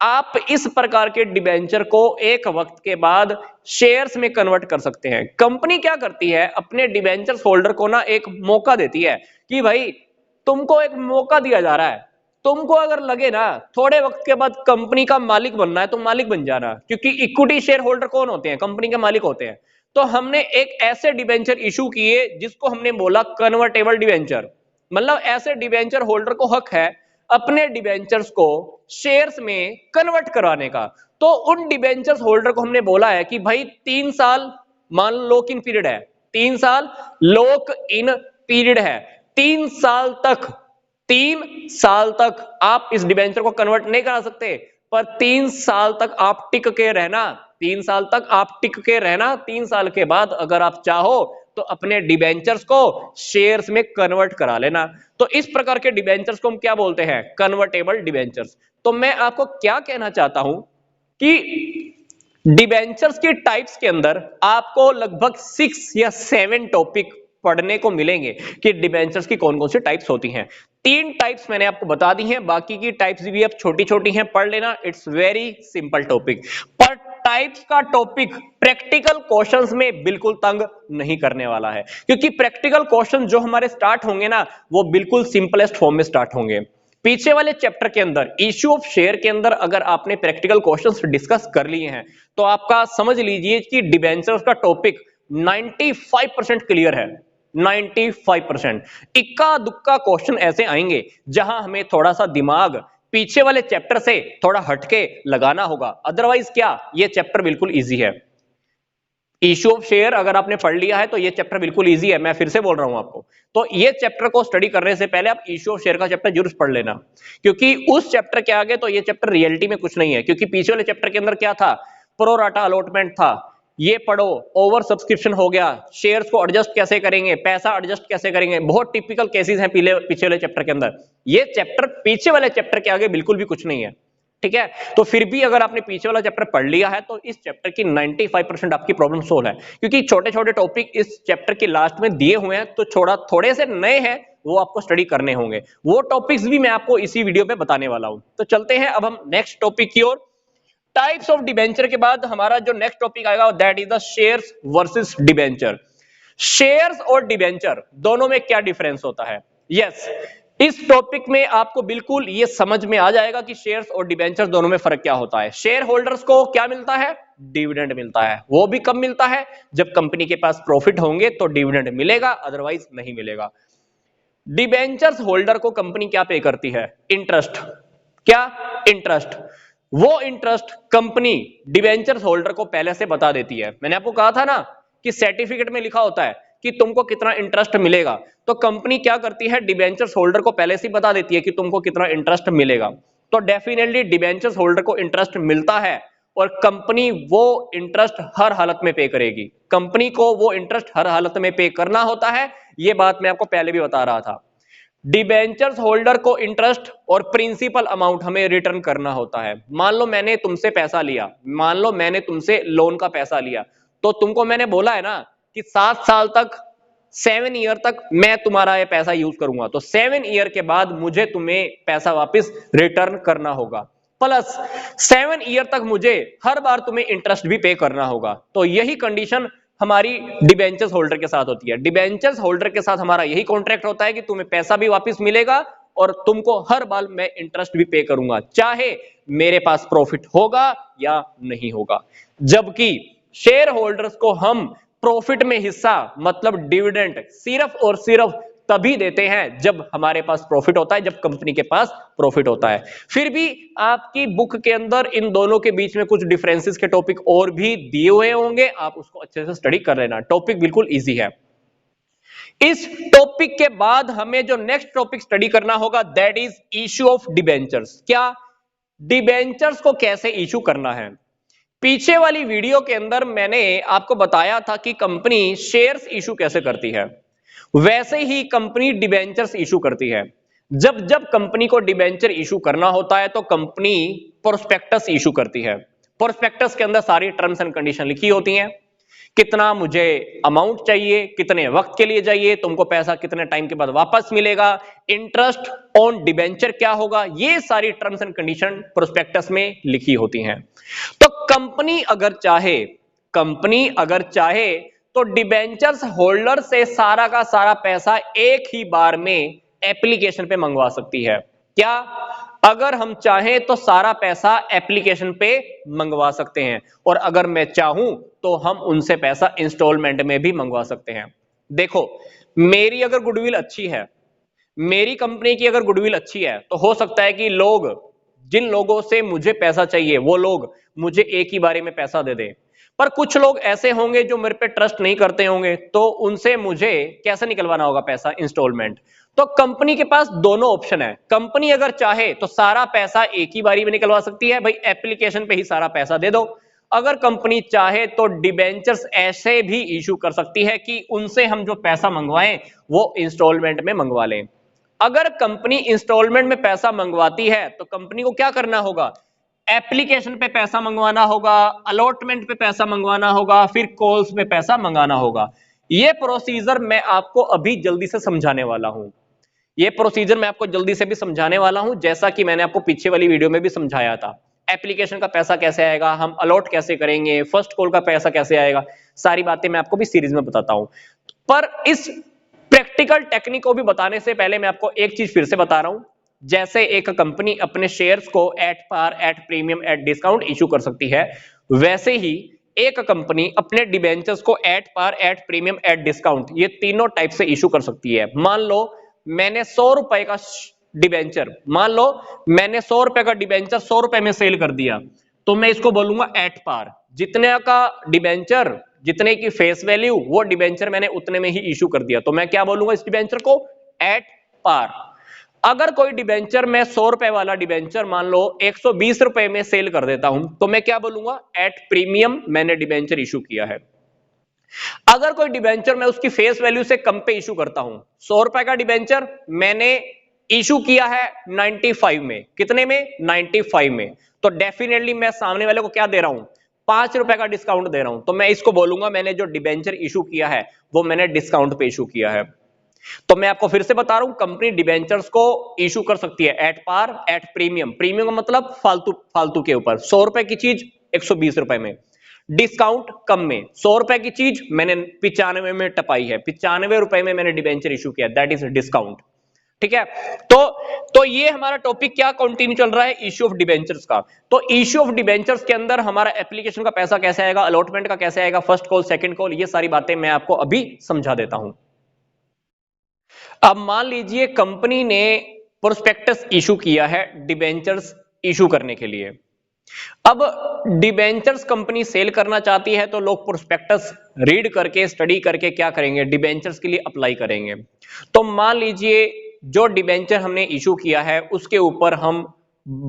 आप इस प्रकार के डिबेंचर को एक वक्त के बाद शेयर्स में कन्वर्ट कर सकते हैं। कंपनी क्या करती है, अपने डिबेंचर होल्डर को ना एक मौका देती है कि भाई तुमको एक मौका दिया जा रहा है, तुमको अगर लगे ना थोड़े वक्त के बाद कंपनी का मालिक बनना है तो मालिक बन जाना, क्योंकि इक्विटी शेयर होल्डर कौन होते हैं? कंपनी के मालिक होते हैं। तो हमने एक ऐसे डिबेंचर इशू किए जिसको हमने बोला कन्वर्टेबल डिबेंचर, मतलब ऐसे डिबेंचर होल्डर को हक है अपने डिबेंचर्स को शेयर्स में कन्वर्ट कराने का। तो उन डिबेंचर्स होल्डर को हमने बोला है कि भाई 3 साल मान लॉक इन पीरियड है, 3 साल लॉक इन पीरियड है, 3 साल तक, 3 साल तक आप इस डिबेंचर को कन्वर्ट नहीं करा सकते, पर 3 साल तक आप टिक के रहना, 3 साल तक आप टिक के रहना। 3 साल के बाद अगर आप चाहो तो अपने डिबेंचर्स को शेयर्स में कन्वर्ट करा लेना। तो इस प्रकार के डिबेंचर्स को हम क्या बोलते हैं? Convertible debentures. तो मैं आपको क्या कहना चाहता हूं कि डिबेंचर्स के टाइप्स के अंदर आपको लगभग 6 या 7 टॉपिक पढ़ने को मिलेंगे कि डिबेंचर्स की कौन कौन सी टाइप्स होती हैं। 3 टाइप्स मैंने आपको बता दी हैं, बाकी की टाइप्स भी अब छोटी छोटी हैं, पढ़ लेना, इट्स वेरी सिंपल टॉपिक। पर टाइप्स का टॉपिक प्रैक्टिकल क्वेश्चंस में बिल्कुल तंग नहीं करने वाला है, क्योंकि प्रैक्टिकल क्वेश्चन जो हमारे स्टार्ट होंगे ना वो बिल्कुल सिंपलेस्ट फॉर्म में स्टार्ट होंगे। पीछे वाले चैप्टर के अंदर इश्यू ऑफ शेयर के अंदर अगर आपने प्रैक्टिकल क्वेश्चंस डिस्कस कर लिए हैं तो आपका समझ लीजिए कि डिबेंचर्स का टॉपिक 95% क्लियर है। 95%। इक्का दुक्का क्वेश्चन ऐसे आएंगे जहां हमें थोड़ा सा दिमाग पीछे वाले चैप्टर से थोड़ा हटके लगाना होगा, अदरवाइज क्या ये चैप्टर बिल्कुल इजी है। इश्यू ऑफ शेयर अगर आपने पढ़ लिया है तो ये चैप्टर बिल्कुल इजी है, मैं फिर से बोल रहा हूं आपको। तो ये चैप्टर को स्टडी करने से पहले आप इश्यू ऑफ शेयर का चैप्टर जरूर पढ़ लेना, क्योंकि उस चैप्टर के आगे तो ये चैप्टर रियलिटी में कुछ नहीं है। क्योंकि पीछे वाले चैप्टर के अंदर क्या था? प्रो राटा अलॉटमेंट था, ये पढ़ो, ओवर सब्सक्रिप्शन हो गया, शेयर्स को एडजस्ट कैसे करेंगे, पैसा एडजस्ट कैसे करेंगे, बहुत टिपिकल केसेस हैं पीछे वाले चैप्टर के अंदर। ये चैप्टर पीछे वाले चैप्टर के आगे बिल्कुल भी कुछ नहीं है, ठीक है। तो फिर भी अगर आपने पीछे वाला चैप्टर पढ़ लिया है तो इस चैप्टर की 95% आपकी प्रॉब्लम सोल्व है, क्योंकि छोटे छोटे टॉपिक इस चैप्टर के लास्ट में दिए हुए हैं, तो थोड़े से नए हैं वो आपको स्टडी करने होंगे। वो टॉपिक्स भी मैं आपको इसी वीडियो में बताने वाला हूं। तो चलते हैं अब हम नेक्स्ट टॉपिक की ओर। टाइप्स ऑफ डिबेंचर के बाद हमारा जो नेक्स्ट टॉपिक आएगा that is the shares versus debenture. Shares और डिबेंचर दोनों में क्या डिफरेंस होता है? यस, इस टॉपिक में आपको बिल्कुल ये समझ में आ जाएगा कि शेयर्स और डिबेंचर दोनों में फर्क क्या होता है। शेयर होल्डर्स को क्या मिलता है? डिविडेंड मिलता है। वो भी कब मिलता है? जब कंपनी के पास प्रॉफिट होंगे तो डिविडेंड मिलेगा, अदरवाइज नहीं मिलेगा। डिबेंचर्स होल्डर को कंपनी क्या पे करती है? इंटरेस्ट। क्या? इंटरेस्ट। वो इंटरेस्ट कंपनी डिबेंचर्स होल्डर को पहले से बता देती है। मैंने आपको कहा था ना कि सर्टिफिकेट में लिखा होता है कि तुमको कितना इंटरेस्ट मिलेगा, तो कंपनी क्या करती है? डिबेंचर्स होल्डर को पहले से बता देती है कि तुमको कितना इंटरेस्ट मिलेगा। तो डेफिनेटली डिबेंचर्स होल्डर को इंटरेस्ट मिलता है और कंपनी वो इंटरेस्ट हर हालत में पे करेगी। कंपनी को वो इंटरेस्ट हर हालत में पे करना होता है, ये बात मैं आपको पहले भी बता रहा था। डिबेंचर्स होल्डर को इंटरेस्ट और प्रिंसिपल अमाउंट हमें रिटर्न करना होता है। मान लो मैंने तुमसे पैसा लिया, मान लो मैंने तुमसे लोन का पैसा लिया, तो तुमको मैंने बोला है ना कि 7 साल तक, 7 ईयर तक मैं तुम्हारा ये पैसा यूज करूंगा, तो 7 ईयर के बाद मुझे तुम्हें पैसा वापस रिटर्न करना होगा, प्लस 7 ईयर तक मुझे हर बार तुम्हें इंटरेस्ट भी पे करना होगा। तो यही कंडीशन हमारी डिबेंचर्स होल्डर के साथ होती है। डिबेंचर्स होल्डर के साथ हमारा यही कॉन्ट्रैक्ट होता है कि तुम्हें पैसा भी वापस मिलेगा और तुमको हर बार मैं इंटरेस्ट भी पे करूंगा, चाहे मेरे पास प्रॉफिट होगा या नहीं होगा। जबकि शेयर होल्डर्स को हम प्रॉफिट में हिस्सा मतलब डिविडेंड सिर्फ और सिर्फ तभी देते हैं जब हमारे पास प्रॉफिट होता है, जब कंपनी के पास प्रॉफिट होता है। फिर भी आपकी बुक के अंदर इन दोनों के बीच में कुछ डिफरेंसेस के टॉपिक और भी दिए हुए होंगे, आप उसको अच्छे से स्टडी कर लेना, टॉपिक बिल्कुल इजी है। इस टॉपिक के बाद हमें जो नेक्स्ट टॉपिक स्टडी करना होगा that is issue of debentures. क्या डिबेंचर्स को कैसे इशू करना है। पीछे वाली वीडियो के अंदर मैंने आपको बताया था कि कंपनी शेयर्स इशू कैसे करती है, वैसे ही कंपनी डिबेंचर्स इशू करती है। जब जब कंपनी को डिबेंचर इशू करना होता है तो कंपनी प्रोस्पेक्टस इशू करती है। प्रोस्पेक्टस के अंदर सारी टर्म्स एंड कंडीशन लिखी होती हैं, कितना मुझे अमाउंट चाहिए, कितने वक्त के लिए चाहिए, तुमको पैसा कितने टाइम के बाद वापस मिलेगा, इंटरेस्ट ऑन डिबेंचर क्या होगा, ये सारी टर्म्स एंड कंडीशन प्रोस्पेक्टस में लिखी होती हैं। तो कंपनी अगर चाहे तो डिबेंचर्स होल्डर से सारा का सारा पैसा एक ही बार में एप्लीकेशन पे मंगवा सकती है। क्या अगर हम चाहें तो सारा पैसा एप्लीकेशन पे मंगवा सकते हैं, और अगर मैं चाहूं तो हम उनसे पैसा इंस्टॉलमेंट में भी मंगवा सकते हैं। देखो, मेरी अगर गुडविल अच्छी है, मेरी कंपनी की अगर गुडविल अच्छी है, तो हो सकता है कि जिन लोगों से मुझे पैसा चाहिए वो लोग मुझे एक ही बारे में पैसा दे दें। पर कुछ लोग ऐसे होंगे जो मेरे पे ट्रस्ट नहीं करते होंगे, तो उनसे मुझे कैसे निकलवाना होगा पैसा, इंस्टॉलमेंट। तो कंपनी के पास दोनों ऑप्शन है। कंपनी अगर चाहे तो सारा पैसा एक ही बारी में निकलवा सकती है, भाई एप्लीकेशन पे ही सारा पैसा दे दो। अगर कंपनी चाहे तो डिबेंचर्स ऐसे भी इशू कर सकती है कि उनसे हम जो पैसा मंगवाएं वो इंस्टॉलमेंट में मंगवा लें। अगर कंपनी इंस्टॉलमेंट में पैसा मंगवाती है तो कंपनी को क्या करना होगा, एप्लीकेशन पे पैसा मंगवाना होगा, अलॉटमेंट पे पैसा मंगवाना होगा, फिर कॉल्स पे पैसा मंगाना होगा। ये प्रोसीजर मैं आपको अभी जल्दी से समझाने वाला हूं। ये प्रोसीजर मैं आपको जल्दी से भी समझाने वाला हूं, जैसा कि मैंने आपको पीछे वाली वीडियो में भी समझाया था। एप्लीकेशन का पैसा कैसे आएगा, हम अलॉट कैसे करेंगे, फर्स्ट कॉल का पैसा कैसे आएगा, सारी बातें मैं आपको भी सीरीज में बताता हूं। पर इस प्रैक्टिकल टेक्निक को भी बताने से पहले मैं आपको एक चीज फिर से बता रहा हूं। जैसे एक कंपनी अपने शेयर्स को at par, at premium, at discount issue कर सकती है, वैसे ही एक कंपनी अपने डिबेंचर्स को at par, at premium, at discount, ये तीनों टाइप से इशू कर सकती है। मान लो मैंने 100 रुपए का डिबेंचर, मान लो मैंने 100 रुपए का डिबेंचर 100 रुपए में सेल कर दिया, तो मैं इसको बोलूंगा एट पार। जितने का डिबेंचर, जितने की फेस वैल्यू, वो डिबेंचर मैंने उतने में ही इशू कर दिया, तो मैं क्या बोलूंगा इस डिबेंचर को, एट पार। अगर कोई डिबेंचर मैं 100 रुपए वाला डिबेंचर मान लो 120 रुपए में सेल कर देता हूं, तो मैं क्या बोलूंगा, एट प्रीमियम मैंने डिबेंचर इशू किया है। अगर कोई डिबेंचर मैं उसकी फेस वैल्यू से कम पे इशू करता हूं, 100 रुपए का डिबेंचर मैंने इशू किया है 95 में, कितने में, 95 में, तो डेफिनेटली मैं सामने वाले को क्या दे रहा हूं, 5 रुपए का डिस्काउंट दे रहा हूं। तो मैं इसको बोलूंगा मैंने जो डिबेंचर इशू किया है वो मैंने डिस्काउंट पे इशू किया है। तो मैं आपको फिर से बता रहा हूं, कंपनी डिबेंचर्स को इशू कर सकती है at par, at premium. Premium का मतलब फालतू के ऊपर, 100 रुपए की चीज 120 रुपए में, डिस्काउंट कम में, 100 रुपए की चीज मैंने 95 में टपाई है, 95 रुपए में मैंने डिबेंचर इशू किया, दैट इज डिस्काउंट। ठीक है, तो ये हमारा टॉपिक क्या कंटिन्यू चल रहा है, इश्यू ऑफ डिबेंचर्स का। तो इश्यू ऑफ डिबेंचर्स के अंदर हमारा एप्लीकेशन का पैसा कैसे आएगा, अलॉटमेंट का कैसे आएगा, फर्स्ट कॉल, सेकंड कॉल, ये सारी बातें मैं आपको अभी समझा देता हूं। अब मान लीजिए कंपनी ने प्रोस्पेक्टस इशू किया है डिबेंचर्स इशू करने के लिए। अब डिबेंचर्स कंपनी सेल करना चाहती है तो लोग प्रोस्पेक्टस रीड करके, स्टडी करके क्या करेंगे, डिबेंचर्स के लिए अप्लाई करेंगे। तो मान लीजिए जो डिबेंचर हमने इशू किया है उसके ऊपर हम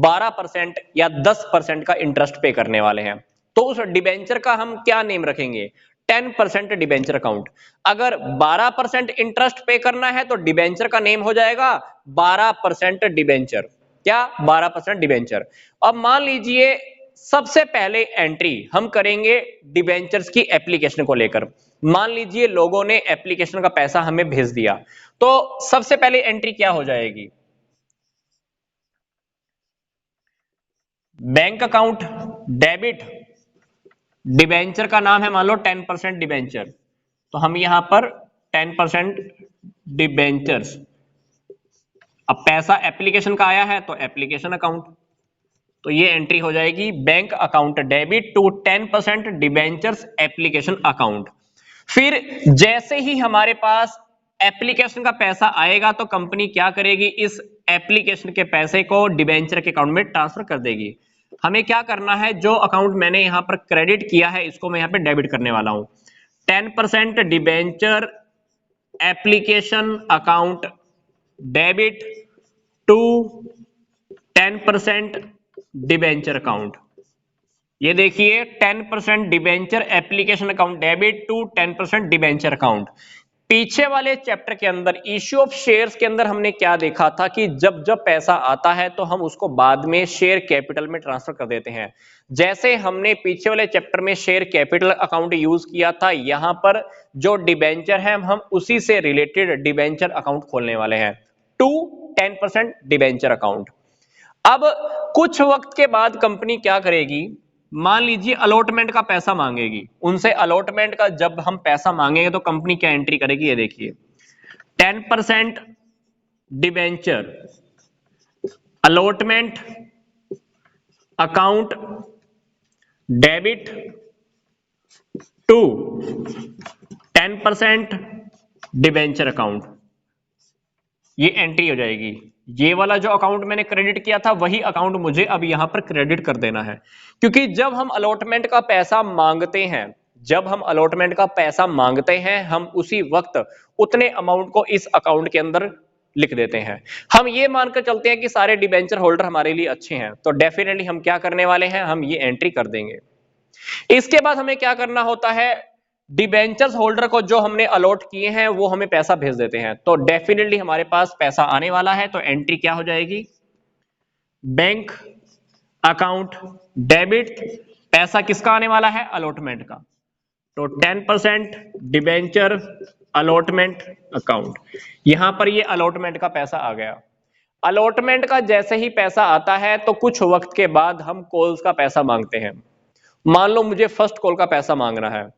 12% या 10% का इंटरेस्ट पे करने वाले हैं, तो उस डिबेंचर का हम क्या नेम रखेंगे, 10% डिबेंचर अकाउंट। अगर 12% इंटरेस्ट पे करना है तो डिबेंचर का नेम हो जाएगा 12% डिबेंचर। क्या, 12% डिबेंचर। अब मान लीजिए सबसे पहले एंट्री हम करेंगे डिबेंचर्स की एप्लीकेशन को लेकर। मान लीजिए लोगों ने एप्लीकेशन का पैसा हमें भेज दिया, तो सबसे पहले एंट्री क्या हो जाएगी, बैंक अकाउंट डेबिट, डिबेंचर का नाम है मान लो 10% डिबेंचर, तो हम यहां पर 10% डिबेंचर्स अब पैसा एप्लीकेशन का आया है तो एप्लीकेशन अकाउंट, तो ये एंट्री हो जाएगी bank account debit to 10% debentures application account. फिर जैसे ही हमारे पास एप्लीकेशन का पैसा आएगा तो कंपनी क्या करेगी, इस एप्लीकेशन के पैसे को डिबेंचर के अकाउंट में ट्रांसफर कर देगी। हमें क्या करना है, जो अकाउंट मैंने यहां पर क्रेडिट किया है इसको मैं यहां पे डेबिट करने वाला हूं। 10% debenture application account debit to 10% debenture account. ये देखिए 10% debenture application account debit to 10% debenture account. पीछे वाले चैप्टर के अंदर इश्यू ऑफ शेयर्स के अंदर हमने क्या देखा था कि जब जब पैसा आता है तो हम उसको बाद में शेयर कैपिटल में ट्रांसफर कर देते हैं। जैसे हमने पीछे वाले चैप्टर में शेयर कैपिटल अकाउंट यूज किया था, यहां पर जो डिबेंचर है हम उसी से रिलेटेड डिबेंचर अकाउंट खोलने वाले हैं टू 10% डिबेंचर अकाउंट। अब कुछ वक्त के बाद कंपनी क्या करेगी, मान लीजिए अलॉटमेंट का पैसा मांगेगी, उनसे अलॉटमेंट का जब हम पैसा मांगेंगे तो कंपनी क्या एंट्री करेगी, ये देखिए 10% debenture allotment account debit to 10% debenture account, ये एंट्री हो जाएगी। ये वाला जो अकाउंट मैंने क्रेडिट किया था वही अकाउंट मुझे अब यहां पर क्रेडिट कर देना है, क्योंकि जब हम अलॉटमेंट का पैसा मांगते हैं, जब हम अलॉटमेंट का पैसा मांगते हैं हम उसी वक्त उतने अमाउंट को इस अकाउंट के अंदर लिख देते हैं। हम ये मानकर चलते हैं कि सारे डिबेंचर होल्डर हमारे लिए अच्छे हैं, तो डेफिनेटली हम क्या करने वाले हैं, हम ये एंट्री कर देंगे। इसके बाद हमें क्या करना होता है, डिबेंचर्स होल्डर को जो हमने अलॉट किए हैं वो हमें पैसा भेज देते हैं, तो डेफिनेटली हमारे पास पैसा आने वाला है, तो एंट्री क्या हो जाएगी, बैंक अकाउंट डेबिट, पैसा किसका आने वाला है, अलॉटमेंट का, तो 10% डिबेंचर अलॉटमेंट अकाउंट। यहां पर ये अलॉटमेंट का पैसा आ गया। अलॉटमेंट का जैसे ही पैसा आता है तो कुछ वक्त के बाद हम कॉल्स का पैसा मांगते हैं। मान लो मुझे फर्स्ट कॉल का पैसा मांगना है,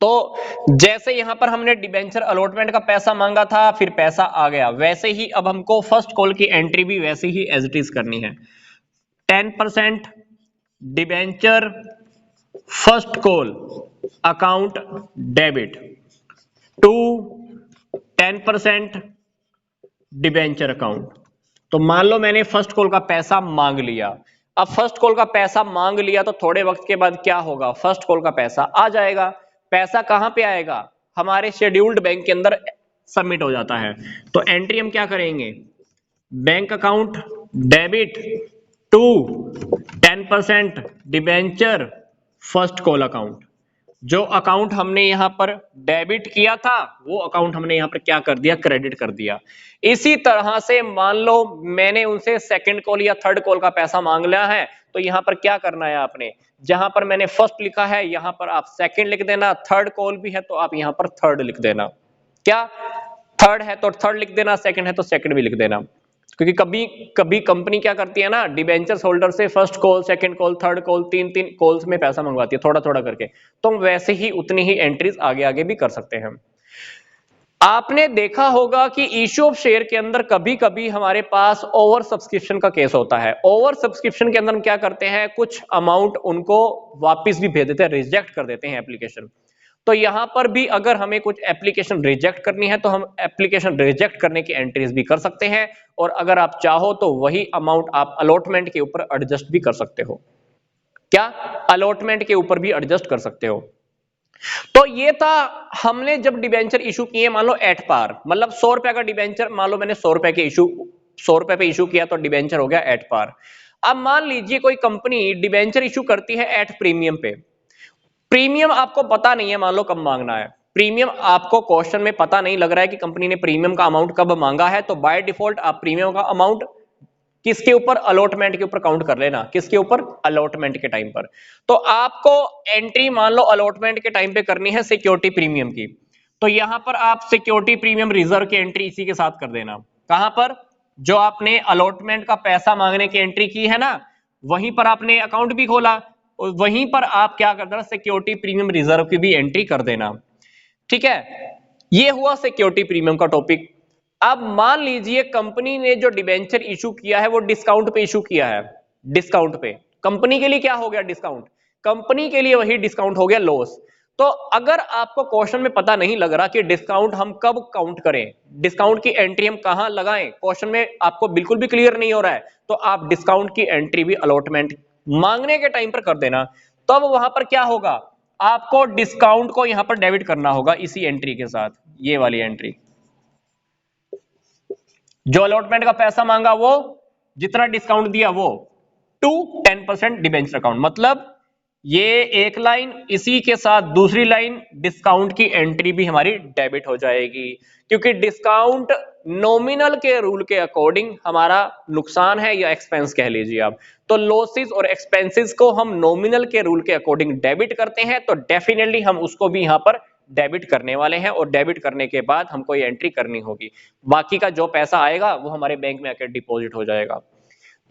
तो जैसे यहां पर हमने डिबेंचर अलॉटमेंट का पैसा मांगा था, फिर पैसा आ गया, वैसे ही अब हमको फर्स्ट कॉल की एंट्री भी वैसे ही एज इट इज करनी है। 10% debenture first call account debit to 10% debenture account. तो मान लो मैंने फर्स्ट कॉल का पैसा मांग लिया। अब फर्स्ट कॉल का पैसा मांग लिया तो थोड़े वक्त के बाद क्या होगा, फर्स्ट कॉल का पैसा आ जाएगा। पैसा कहां पे आएगा, हमारे शेड्यूल्ड बैंक के अंदर सबमिट हो जाता है। तो एंट्री हम क्या करेंगे, bank account debit to 10% debenture first call account. जो अकाउंट हमने यहां पर डेबिट किया था वो अकाउंट हमने यहां पर क्या कर दिया, क्रेडिट कर दिया। इसी तरह से मान लो मैंने उनसे सेकंड कॉल या थर्ड कॉल का पैसा मांग लिया है, तो यहां पर क्या करना है आपने, जहां पर मैंने फर्स्ट लिखा है यहां पर आप सेकंड लिख देना, थर्ड कॉल भी है तो आप यहां पर थर्ड लिख देना। क्या थर्ड है तो थर्ड लिख देना, सेकंड है तो सेकंड भी लिख देना, क्योंकि कभी कभी कंपनी क्या करती है ना, डिबेंचर्स होल्डर से first call, second call, third call, तीन तीन कॉल्स में पैसा मंगवाती है थोड़ा थोड़ा करके, तो हम वैसे ही उतनी ही एंट्रीज आगे आगे भी कर सकते हैं। आपने देखा होगा कि इश्यू ऑफ शेयर के अंदर कभी कभी हमारे पास ओवर सब्सक्रिप्शन का केस होता है। ओवर सब्सक्रिप्शन के अंदर हम क्या करते हैं, कुछ अमाउंट उनको वापस भी भेज देते हैं, रिजेक्ट कर देते हैं एप्लीकेशन। तो यहां पर भी अगर हमें कुछ एप्लीकेशन रिजेक्ट करनी है तो हम एप्लीकेशन रिजेक्ट करने की एंट्रीज भी कर सकते हैं, और अगर आप चाहो तो वही अमाउंट आप अलॉटमेंट के ऊपर एडजस्ट भी कर सकते हो। क्या अलॉटमेंट के ऊपर भी एडजस्ट कर सकते हो। तो ये था, हमने जब डिबेंचर इशू किए मान लो एट पार, मतलब 100 रुपए का डिबेंचर, मान लो मैंने 100 रुपए के इशू 100 रुपए पे इशू किया तो डिबेंचर हो गया एट पार। अब मान लीजिए कोई कंपनी डिबेंचर इशू करती है एट प्रीमियम पे। प्रीमियम आपको पता नहीं है मान लो कब मांगना है, प्रीमियम आपको क्वेश्चन में पता नहीं लग रहा है कि कंपनी ने प्रीमियम का अमाउंट कब मांगा है, तो बाय डिफॉल्ट आप प्रीमियम का अमाउंट किसके ऊपर, अलॉटमेंट के ऊपर काउंट कर लेना। किसके ऊपर, अलॉटमेंट के टाइम पर। तो आपको एंट्री मान लो अलॉटमेंट के टाइम पे करनी है सिक्योरिटी प्रीमियम की, तो यहां पर आप सिक्योरिटी प्रीमियम रिजर्व की एंट्री इसी के साथ कर देना। कहां पर, जो आपने अलॉटमेंट का पैसा मांगने की एंट्री की है ना, वहीं पर आपने अकाउंट भी खोला, और वहीं पर आप क्या कर देना, सिक्योरिटी प्रीमियम रिजर्व की भी एंट्री कर देना। ठीक है, ये हुआ सिक्योरिटी प्रीमियम का टॉपिक। अब मान लीजिए कंपनी ने जो डिबेंचर इशू किया है वो डिस्काउंट पे इशू किया है, डिस्काउंट पे। कंपनी के लिए क्या हो गया डिस्काउंट, कंपनी के लिए वही डिस्काउंट हो गया लॉस। तो अगर आपको क्वेश्चन में पता नहीं लग रहा कि डिस्काउंट हम कब काउंट करें, डिस्काउंट की एंट्री हम कहां लगाएं, क्वेश्चन में आपको बिल्कुल भी क्लियर नहीं हो रहा है, तो आप डिस्काउंट की एंट्री भी अलॉटमेंट मांगने के टाइम पर कर देना। तब वहां पर क्या होगा, आपको डिस्काउंट को यहां पर डेबिट करना होगा इसी एंट्री के साथ, ये वाली एंट्री। जो अलॉटमेंट का पैसा मांगा वो, जितना डिस्काउंट दिया वो, टू 10% डिबेंचर अकाउंट। मतलब ये एक लाइन, इसी के साथ दूसरी लाइन डिस्काउंट की एंट्री भी हमारी डेबिट हो जाएगी, क्योंकि डिस्काउंट नॉमिनल के रूल के अकॉर्डिंग हमारा नुकसान है या एक्सपेंस कह लीजिए आप। तो लॉसेस और एक्सपेंसेस को हम नॉमिनल के रूल के अकॉर्डिंग डेबिट करते हैं, तो डेफिनेटली हम उसको भी यहां पर डेबिट करने वाले हैं, और डेबिट करने के बाद हमको ये एंट्री करनी होगी। बाकी का जो पैसा आएगा वो हमारे बैंक में आकर डिपॉजिट हो जाएगा।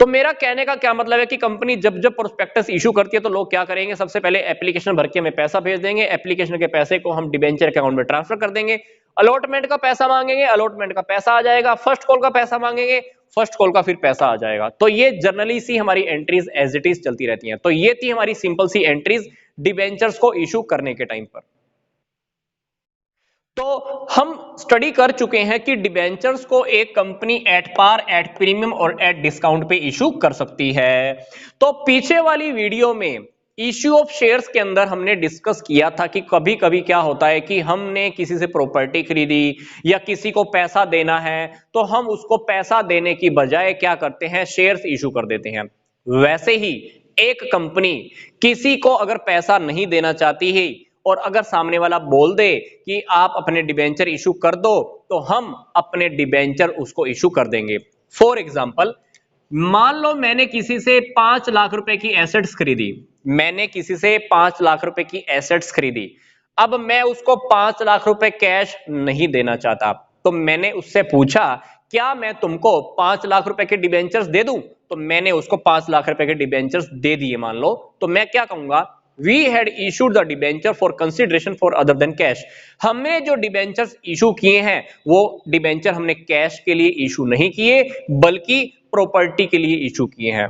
तो मेरा कहने का क्या मतलब है कि कंपनी जब जब प्रोस्पेक्टस इशू करती है तो लोग क्या करेंगे, सबसे पहले एप्लीकेशन भर के हमें पैसा भेज देंगे, एप्लीकेशन के पैसे को हम डिबेंचर अकाउंट में ट्रांसफर कर देंगे, अलॉटमेंट का पैसा मांगेंगे, अलॉटमेंट का पैसा आ जाएगा, फर्स्ट कॉल का पैसा मांगेंगे, फर्स्ट कॉल का फिर पैसा आ जाएगा। तो ये जनरली सी हमारी एंट्रीज एज इट इज चलती रहती हैं। तो ये थी हमारी सिंपल सी एंट्रीज डिबेंचर्स को इशू करने के टाइम पर। तो हम स्टडी कर चुके हैं कि डिबेंचर्स को एक company at par, at premium और एट डिस्काउंट पे इशू कर सकती है। तो पीछे वाली वीडियो में इश्यू ऑफ शेयर्स के अंदर हमने डिस्कस किया था कि कभी कभी क्या होता है कि हमने किसी से प्रॉपर्टी खरीदी या किसी को पैसा देना है, तो हम उसको पैसा देने की बजाय क्या करते हैं, शेयर्स इशू कर देते हैं। वैसे ही एक कंपनी किसी को अगर पैसा नहीं देना चाहती है और अगर सामने वाला बोल दे कि आप अपने डिबेंचर इशू कर दो, तो हम अपने डिबेंचर उसको इशू कर देंगे। फॉर एग्जांपल, मान लो मैंने किसी से 5 लाख रुपए की एसेट्स खरीदी, मैंने किसी से 5 लाख रुपए की एसेट्स खरीदी। अब मैं उसको 5 लाख रुपए कैश नहीं देना चाहता, तो मैंने उससे पूछा क्या मैं तुमको 5 लाख रुपए के डिबेंचर्स दे दूं, तो मैंने उसको 5 लाख रुपए के डिबेंचर्स दे दिए मान लो, तो मैं क्या कहूंगा, We had issued the debenture for consideration for other than cash। हमने जो डिबेंचर्स इशू किए हैं वो डिबेंचर हमने कैश के लिए इशू नहीं किए, बल्कि प्रॉपर्टी के लिए इशू किए हैं।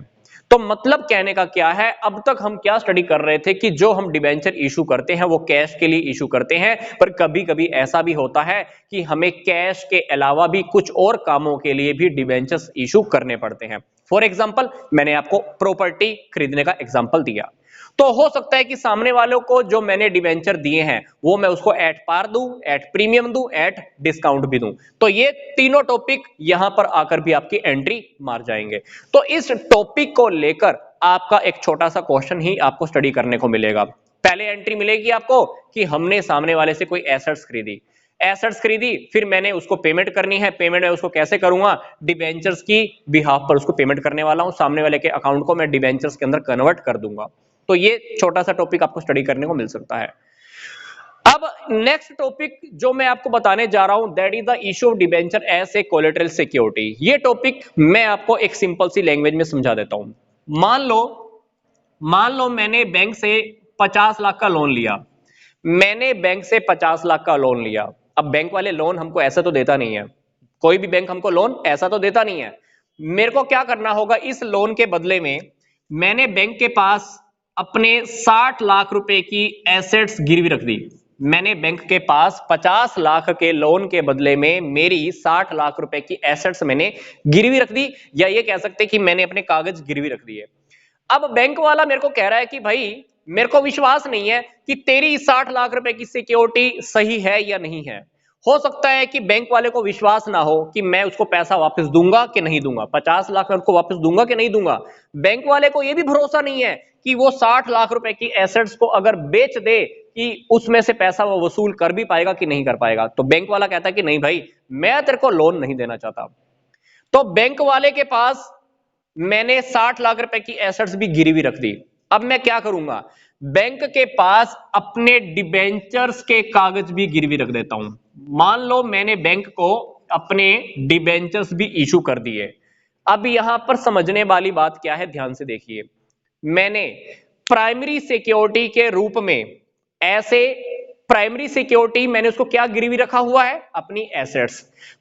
तो मतलब कहने का क्या है, अब तक हम क्या स्टडी कर रहे थे कि जो हम डिबेंचर इशू करते हैं वो कैश के लिए इशू करते हैं, पर कभी कभी ऐसा भी होता है कि हमें कैश के अलावा भी कुछ और कामों के लिए भी डिबेंचर्स इशू करने पड़ते हैं। फॉर एग्जाम्पल, मैंने आपको प्रॉपर्टी खरीदने का एग्जाम्पल दिया, तो हो सकता है कि सामने वालों को जो मैंने डिबेंचर दिए हैं वो मैं उसको एट पार दूं, एट प्रीमियम दूं, एट डिस्काउंट भी दूं। तो ये तीनों टॉपिक यहां पर आकर भी आपकी एंट्री मार जाएंगे। तो इस टॉपिक को लेकर आपका एक छोटा सा क्वेश्चन ही आपको स्टडी करने को मिलेगा। पहले एंट्री मिलेगी आपको कि हमने सामने वाले से कोई एसेट्स खरीदी, फिर मैंने उसको पेमेंट करनी है। पेमेंट मैं उसको कैसे करूंगा, डिबेंचर्स की बिहाफ पर उसको पेमेंट करने वाला हूं, सामने वाले के अकाउंट को मैं डिबेंचर्स के अंदर कन्वर्ट कर दूंगा। तो ये छोटा सा टॉपिक आपको स्टडी करने को मिल सकता है। अब नेक्स्ट टॉपिक जो मैं आपको बताने जा रहा हूं, that is the issue of debenture as a collateral security. ये टॉपिक मैं आपको एक सिंपल सी लैंग्वेज में समझा देता हूं। मान लो मैंने बैंक से 50 लाख का लोन लिया, मैंने बैंक से 50 लाख का लोन लिया। अब बैंक वाले लोन हमको ऐसा तो देता नहीं है, कोई भी बैंक हमको लोन ऐसा तो देता नहीं है। मेरे को क्या करना होगा, इस लोन के बदले में मैंने बैंक के पास अपने 60 लाख रुपए की एसेट्स गिरवी रख दी। मैंने बैंक के पास 50 लाख के लोन के बदले में मेरी 60 लाख रुपए की एसेट्स मैंने गिरवी रख दी, या ये कह सकते कि मैंने अपने कागज गिरवी रख दिए। अब बैंक वाला मेरे को कह रहा है कि भाई मेरे को विश्वास नहीं है कि तेरी 60 लाख रुपए की सिक्योरिटी सही है या नहीं है। हो सकता है कि बैंक वाले को विश्वास ना हो कि मैं उसको पैसा वापस दूंगा कि नहीं दूंगा, 50 लाख मैं उसको वापस दूंगा कि नहीं दूंगा। बैंक वाले को यह भी भरोसा नहीं है कि वो 60 लाख रुपए की एसेट्स को अगर बेच दे कि उसमें से पैसा वो वसूल कर भी पाएगा कि नहीं कर पाएगा। तो बैंक वाला कहता है कि नहीं भाई, मैं तेरे को लोन नहीं देना चाहता। तो बैंक वाले के पास मैंने 60 लाख रुपए की एसेट्स भी गिरवी रख दी। अब मैं क्या करूंगा, बैंक के पास अपने डिबेंचर्स के कागज भी गिरवी रख देता हूं। मान लो मैंने बैंक को अपने डिबेंचर्स भी इशू कर दिए। अब यहां पर समझने वाली बात क्या है, ध्यान से देखिए। मैंने प्राइमरी सिक्योरिटी के रूप में ऐसे प्राइमरी सिक्योरिटी मैंने उसको क्या गिरवी रखा हुआ है, अपनी एसेट्स,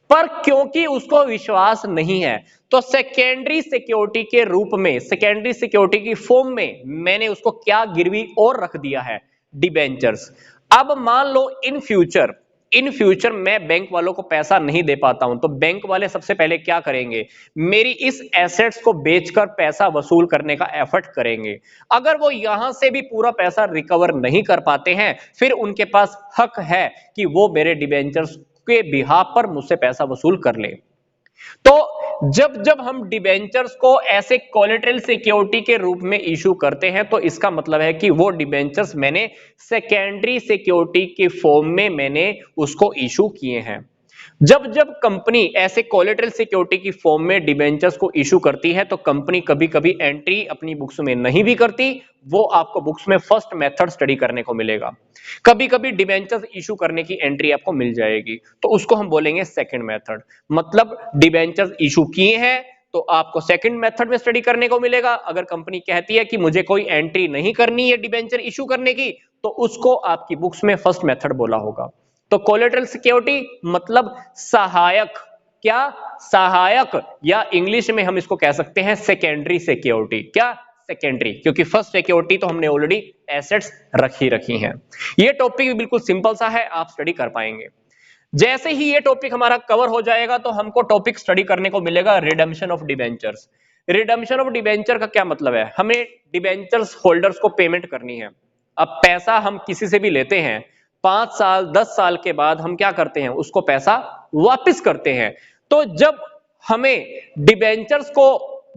पर क्योंकि उसको विश्वास नहीं है तो सेकेंडरी सिक्योरिटी के रूप में, सेकेंडरी सिक्योरिटी की फॉर्म में मैंने उसको क्या गिरवी और रख दिया है, डिबेंचर्स। अब मान लो इन फ्यूचर मैं बैंक वालों को पैसा नहीं दे पाता हूं, तो बैंक वाले सबसे पहले क्या करेंगे, मेरी इस एसेट्स को बेचकर पैसा वसूल करने का एफर्ट करेंगे। अगर वो यहां से भी पूरा पैसा रिकवर नहीं कर पाते हैं, फिर उनके पास हक है कि वो मेरे डिबेंचर्स के बिहाफ पर मुझसे पैसा वसूल कर ले। तो जब हम डिबेंचर्स को ऐसे कोलेटरल सिक्योरिटी के रूप में इशू करते हैं, तो इसका मतलब है कि वो डिबेंचर्स मैंने सेकेंडरी सिक्योरिटी के फॉर्म में मैंने उसको इशू किए हैं। जब जब कंपनी ऐसे कोलेटरल सिक्योरिटी की फॉर्म में डिबेंचर्स को इशू करती है, तो कंपनी कभी कभी एंट्री अपनी बुक्स में नहीं भी करती, वो आपको बुक्स में फर्स्ट मेथड स्टडी करने को मिलेगा। कभी कभी डिबेंचर्स इशू करने की एंट्री आपको मिल जाएगी, तो उसको हम बोलेंगे सेकंड मेथड। मतलब डिबेंचर्स इशू किए हैं तो आपको सेकंड मेथड में स्टडी करने को मिलेगा। अगर कंपनी कहती है कि मुझे कोई एंट्री नहीं करनी है डिबेंचर इशू करने की, तो उसको आपकी बुक्स में फर्स्ट मेथड बोला होगा। तो कोलेटरल सिक्योरिटी मतलब सहायक, क्या सहायक, या इंग्लिश में हम इसको कह सकते हैं सेकेंडरी सिक्योरिटी। क्या सेकेंडरी, क्योंकि फर्स्ट सिक्योरिटी तो हमने ऑलरेडी एसेट्स रखी हैं। ये टॉपिक भी बिल्कुल सिंपल सा है, आप स्टडी कर पाएंगे। जैसे ही ये टॉपिक हमारा कवर हो जाएगा तो हमको टॉपिक स्टडी करने को मिलेगा redemption of debentures. Redemption of debenture का क्या मतलब है, हमें डिबेंचर्स होल्डर्स को पेमेंट करनी है। अब पैसा हम किसी से भी लेते हैं, 5 साल 10 साल के बाद हम क्या करते हैं, उसको पैसा वापस करते हैं। तो जब हमें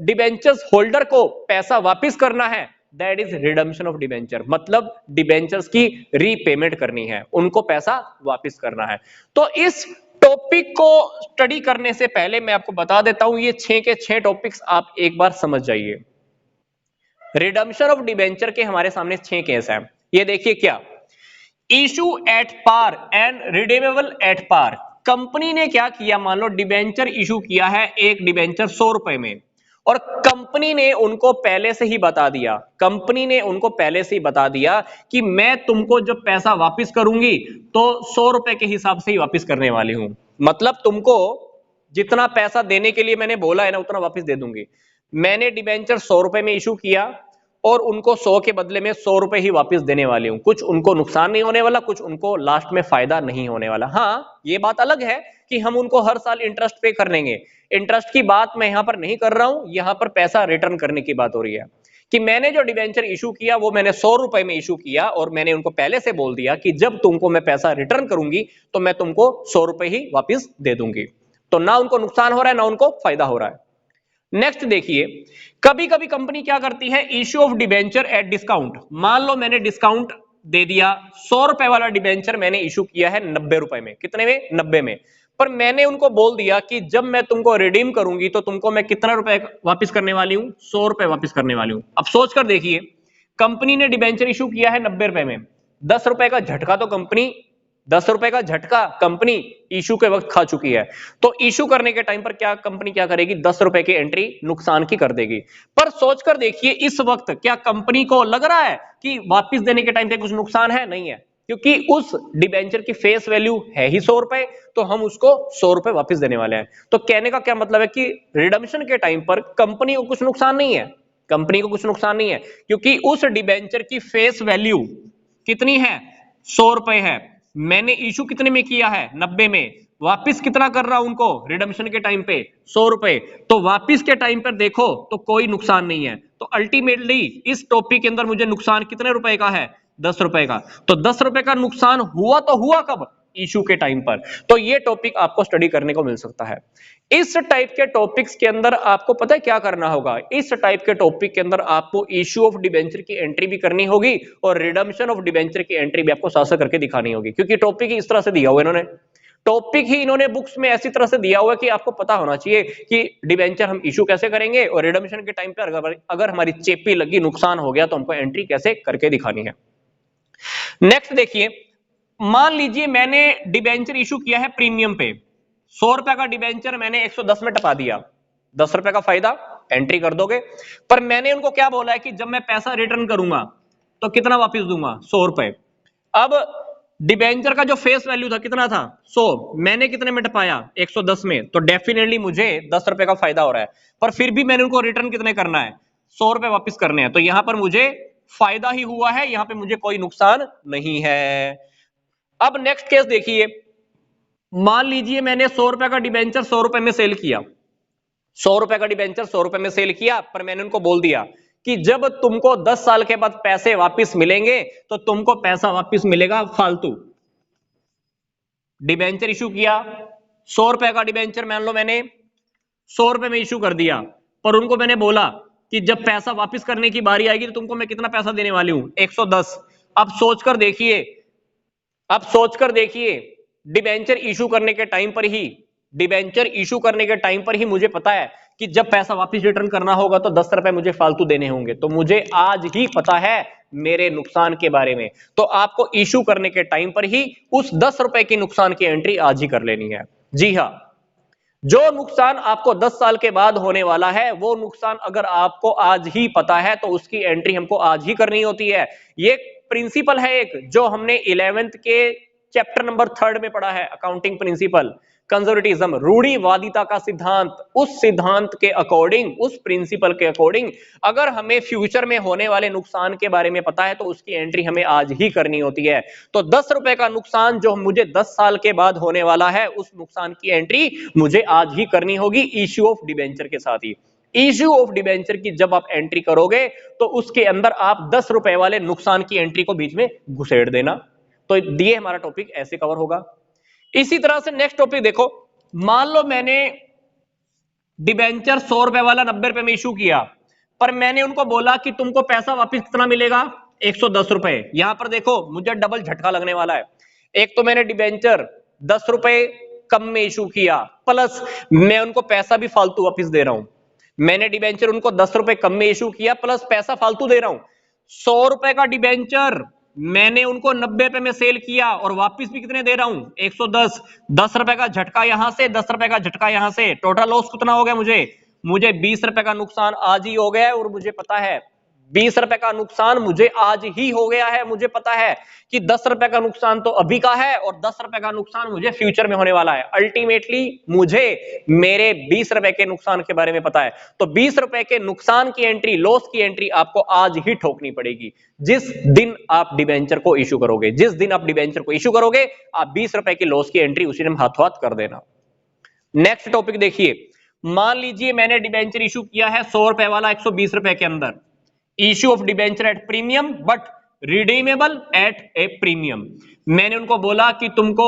डिबेंचर्स होल्डर को पैसा वापस करना है, that is redemption of debenture. मतलब डिबेंचर्स की रीपेमेंट करनी है, उनको पैसा वापस करना है। तो इस टॉपिक को स्टडी करने से पहले मैं आपको बता देता हूं, ये 6 के 6 टॉपिक्स आप एक बार समझ जाइए। रिडेम्पशन ऑफ डिबेंचर के हमारे सामने 6 केस हैं। ये देखिए, क्या issue at par and redeemable at par. Company ने क्या किया, मान लो डिबेंचर इशू किया है, एक डिबेंचर 100 रुपए में, और कंपनी ने उनको पहले से ही बता दिया कि मैं तुमको जब पैसा वापस करूंगी तो 100 रुपए के हिसाब से ही वापस करने वाली हूं। मतलब तुमको जितना पैसा देने के लिए मैंने बोला है ना, उतना वापस दे दूंगी। मैंने डिबेंचर 100 रुपए में इशू किया और उनको 100 के बदले में 100 रुपए ही वापस देने वाली हूं। कुछ उनको नुकसान नहीं होने वाला, कुछ उनको लास्ट में फायदा नहीं होने वाला। हाँ, ये बात अलग है कि हम उनको हर साल इंटरेस्ट पे कर लेंगे। इंटरेस्ट की बात मैं यहां पर नहीं कर रहा हूं, यहां पर पैसा रिटर्न करने की बात हो रही है कि मैंने जो डिबेंचर इशू किया वो मैंने 100 रुपए में इशू किया, और मैंने उनको पहले से बोल दिया कि जब तुमको मैं पैसा रिटर्न करूंगी तो मैं तुमको 100 रुपए ही वापस दे दूंगी। तो ना उनको नुकसान हो रहा है, ना उनको फायदा हो रहा है। नेक्स्ट देखिए, कभी कभी कंपनी क्या करती है, issue of debenture at discount. मान लो मैंने डिस्काउंट दे दिया, 100 रुपए वाला डिबेंचर मैंने इशू किया है 90 रुपए में। कितने में, 90 में। पर मैंने उनको बोल दिया कि जब मैं तुमको रिडीम करूंगी तो तुमको मैं कितना रुपए वापस करने वाली हूं, 100 रुपए वापस करने वाली हूं। अब सोच कर देखिए, कंपनी ने डिबेंचर इशू किया है 90 रुपए में, 10 रुपए का झटका तो कंपनी 10 रुपए का झटका कंपनी इशू के वक्त खा चुकी है। तो इशू करने के टाइम पर क्या कंपनी क्या करेगी, 10 रुपए की एंट्री नुकसान की कर देगी। पर सोचकर देखिए, इस वक्त क्या कंपनी को लग रहा है कि वापस देने के टाइम पे कुछ नुकसान है? नहीं है, क्योंकि उस डिबेंचर की फेस वैल्यू है ही 100 रुपए, तो हम उसको 100 रुपए वापस देने वाले हैं। तो कहने का क्या मतलब है कि रिडम्पशन के टाइम पर कंपनी को कुछ नुकसान नहीं है, कंपनी को कुछ नुकसान नहीं है, क्योंकि उस डिबेंचर की फेस वैल्यू कितनी है, 100 रुपए है। मैंने इशू कितने में किया है, 90 में। वापिस कितना कर रहा हूं उनको रिडम्पशन के टाइम पे, 100 रुपए। तो वापिस के टाइम पर देखो तो कोई नुकसान नहीं है। तो अल्टीमेटली इस टॉपिक के अंदर मुझे नुकसान कितने रुपए का है, 10 रुपए का। तो 10 रुपए का नुकसान हुआ तो हुआ कब, इशू के टाइम पर। तो ये टॉपिक आपको स्टडी करने को मिल सकता है। इस टाइप के टॉपिक्स के अंदर आपको पता है क्या करना होगा, इस टाइप के टॉपिक के अंदर आपको इश्यू ऑफ डिबेंचर की एंट्री भी करनी होगी और रिडम्पशन ऑफ डिबेंचर की एंट्री भी आपको साथ साथ करके दिखानी होगी, क्योंकि टॉपिक ही इस तरह से दिया हुआ इन्होंने, टॉपिक ही इन्होंने बुक्स में ऐसी तरह से दिया हुआ है कि आपको पता होना चाहिए कि डिबेंचर हम इशू कैसे करेंगे और रिडम्पशन के टाइम पर अगर हमारी चेपी लगी, नुकसान हो गया, तो हमको एंट्री कैसे करके दिखानी है। नेक्स्ट देखिए, मान लीजिए मैंने डिबेंचर इशू किया है प्रीमियम पे, 100 रुपए का डिबेंचर मैंने 110 में टपा दिया, 10 रुपए का फायदा, एंट्री कर दोगे। पर मैंने उनको क्या बोला है कि जब मैं पैसा रिटर्न करूंगा तो कितना वापस दूंगा, 100 रुपए। अब डिबेंचर का जो फेस वैल्यू था कितना था 100, मैंने कितने में टपाया 110 में, तो डेफिनेटली मुझे 10 रुपए का फायदा हो रहा है, पर फिर भी मैंने उनको रिटर्न कितने करना है 100 रुपए वापस करने हैं, तो यहां पर मुझे फायदा ही हुआ है, यहां पे मुझे कोई नुकसान नहीं है। अब नेक्स्ट केस देखिए, मान लीजिए मैंने 100 रुपए का डिबेंचर 100 रुपए में सेल किया, 100 रुपए का डिबेंचर 100 रुपए में सेल किया, पर मैंने उनको बोल दिया कि जब तुमको 10 साल के बाद पैसे वापस मिलेंगे तो तुमको पैसा वापस मिलेगा फालतू। डिबेंचर इशू किया, 100 रुपए का डिबेंचर मान लो मैंने 100 रुपए में इशू कर दिया, पर उनको मैंने बोला कि जब पैसा वापस करने की बारी आएगी तो तुमको मैं कितना पैसा देने वाली हूं 110। अब सोचकर देखिए, अब सोचकर देखिए, डिबेंचर इशू करने के टाइम पर ही, डिबेंचर इशू करने के टाइम पर ही मुझे पता है कि जब पैसा वापस रिटर्न करना होगा तो 10 रुपए मुझे फालतू देने होंगे, तो मुझे आज ही पता है मेरे नुकसान के बारे में, तो आपको इशू करने के टाइम पर ही उस 10 रुपए की नुकसान की एंट्री आज ही कर लेनी है। जी हां, जो नुकसान आपको 10 साल के बाद होने वाला है वो नुकसान अगर आपको आज ही पता है तो उसकी एंट्री हमको आज ही करनी होती है। ये प्रिंसिपल है एक, जो हमने 11th के चैप्टर नंबर 3 में पढ़ा है, अकाउंटिंग प्रिंसिपल, कंजर्वेटिज्म, रूढ़िवादिता का सिद्धांत। उस सिद्धांत के अकॉर्डिंग, उस प्रिंसिपल के अकॉर्डिंग अगर हमें फ्यूचर में होने वाले नुकसान के बारे में पता है तो उसकी एंट्री हमें आज ही करनी होती है। तो 10 रुपए का नुकसान जो मुझे 10 साल के बाद होने वाला है, उस नुकसान की एंट्री मुझे आज ही करनी होगी इश्यू ऑफ डिबेंचर के साथ ही। इश्यू ऑफ डिबेंचर की जब आप एंट्री करोगे तो उसके अंदर आप 10 रुपए वाले नुकसान की एंट्री को बीच में घुसेड़ देना। तो ये हमारा टॉपिक ऐसे कवर होगा। इसी तरह से नेक्स्ट टॉपिक देखो, मान लो मैंने डिबेंचर 100 रुपए वाला 90 रुपए में इशू किया, पर मैंने उनको बोला कि तुमको पैसा वापस कितना मिलेगा 110 रुपए। यहां पर देखो मुझे डबल झटका लगने वाला है, एक तो मैंने डिबेंचर 10 रुपए कम में इशू किया, प्लस मैं उनको पैसा भी फालतू वापस दे रहा हूं। मैंने डिबेंचर उनको 10 रुपए कम में इशू किया, प्लस पैसा फालतू दे रहा हूं। 100 रुपए का डिबेंचर मैंने उनको 90 रुपए में सेल किया और वापस भी कितने दे रहा हूं 110। 10 रुपए का झटका यहां से, 10 रुपए का झटका यहां से, टोटल लॉस कितना हो गया मुझे 20 रुपए का नुकसान आज ही हो गया है। और मुझे पता है 20 रुपए का नुकसान मुझे आज ही हो गया है। मुझे पता है कि 10 रुपए का नुकसान तो अभी का है और 10 रुपए का नुकसान मुझे फ्यूचर में होने वाला है। अल्टीमेटली मुझे मेरे 20 रुपए के नुकसान के बारे में पता है, तो 20 रुपए के नुकसान की एंट्री, लॉस की एंट्री आपको आज ही ठोकनी पड़ेगी जिस दिन आप डिबेंचर को इशू करोगे। जिस दिन आप डिबेंचर को इशू करोगे आप 20 रुपए की लॉस की एंट्री उसी दिन हाथों हाथ कर देना। नेक्स्ट टॉपिक देखिए, मान लीजिए मैंने डिबेंचर इशू किया है 100 रुपए वाला 120 रुपए के अंदर, issue of debenture at premium but redeemable eight A premium. मैंने उनको बोला कि तुमको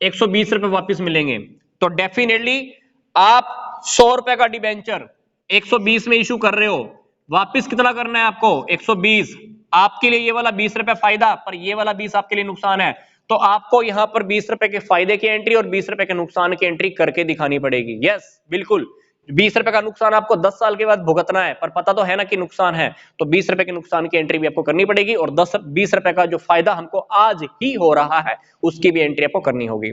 120 रुपए वापस मिलेंगे, तो डेफिनेटली आप 100 रुपए का डिबेंचर 120 में इशू कर रहे हो, वापस कितना करना है आपको 120। आपके लिए ये वाला 20 रुपए फायदा, पर ये वाला 20 आपके लिए नुकसान है, तो आपको यहां पर 20 रुपए के फायदे की एंट्री और 20 रुपए के नुकसान की एंट्री करके दिखानी पड़ेगी। यस बिल्कुल, 20 रुपए का नुकसान आपको 10 साल के बाद भुगतना है, पर पता तो है ना कि नुकसान है, तो 20 रुपए के नुकसान की एंट्री भी आपको करनी पड़ेगी और 20 रुपए का जो फायदा हमको आज ही हो रहा है उसकी भी एंट्री आपको करनी होगी।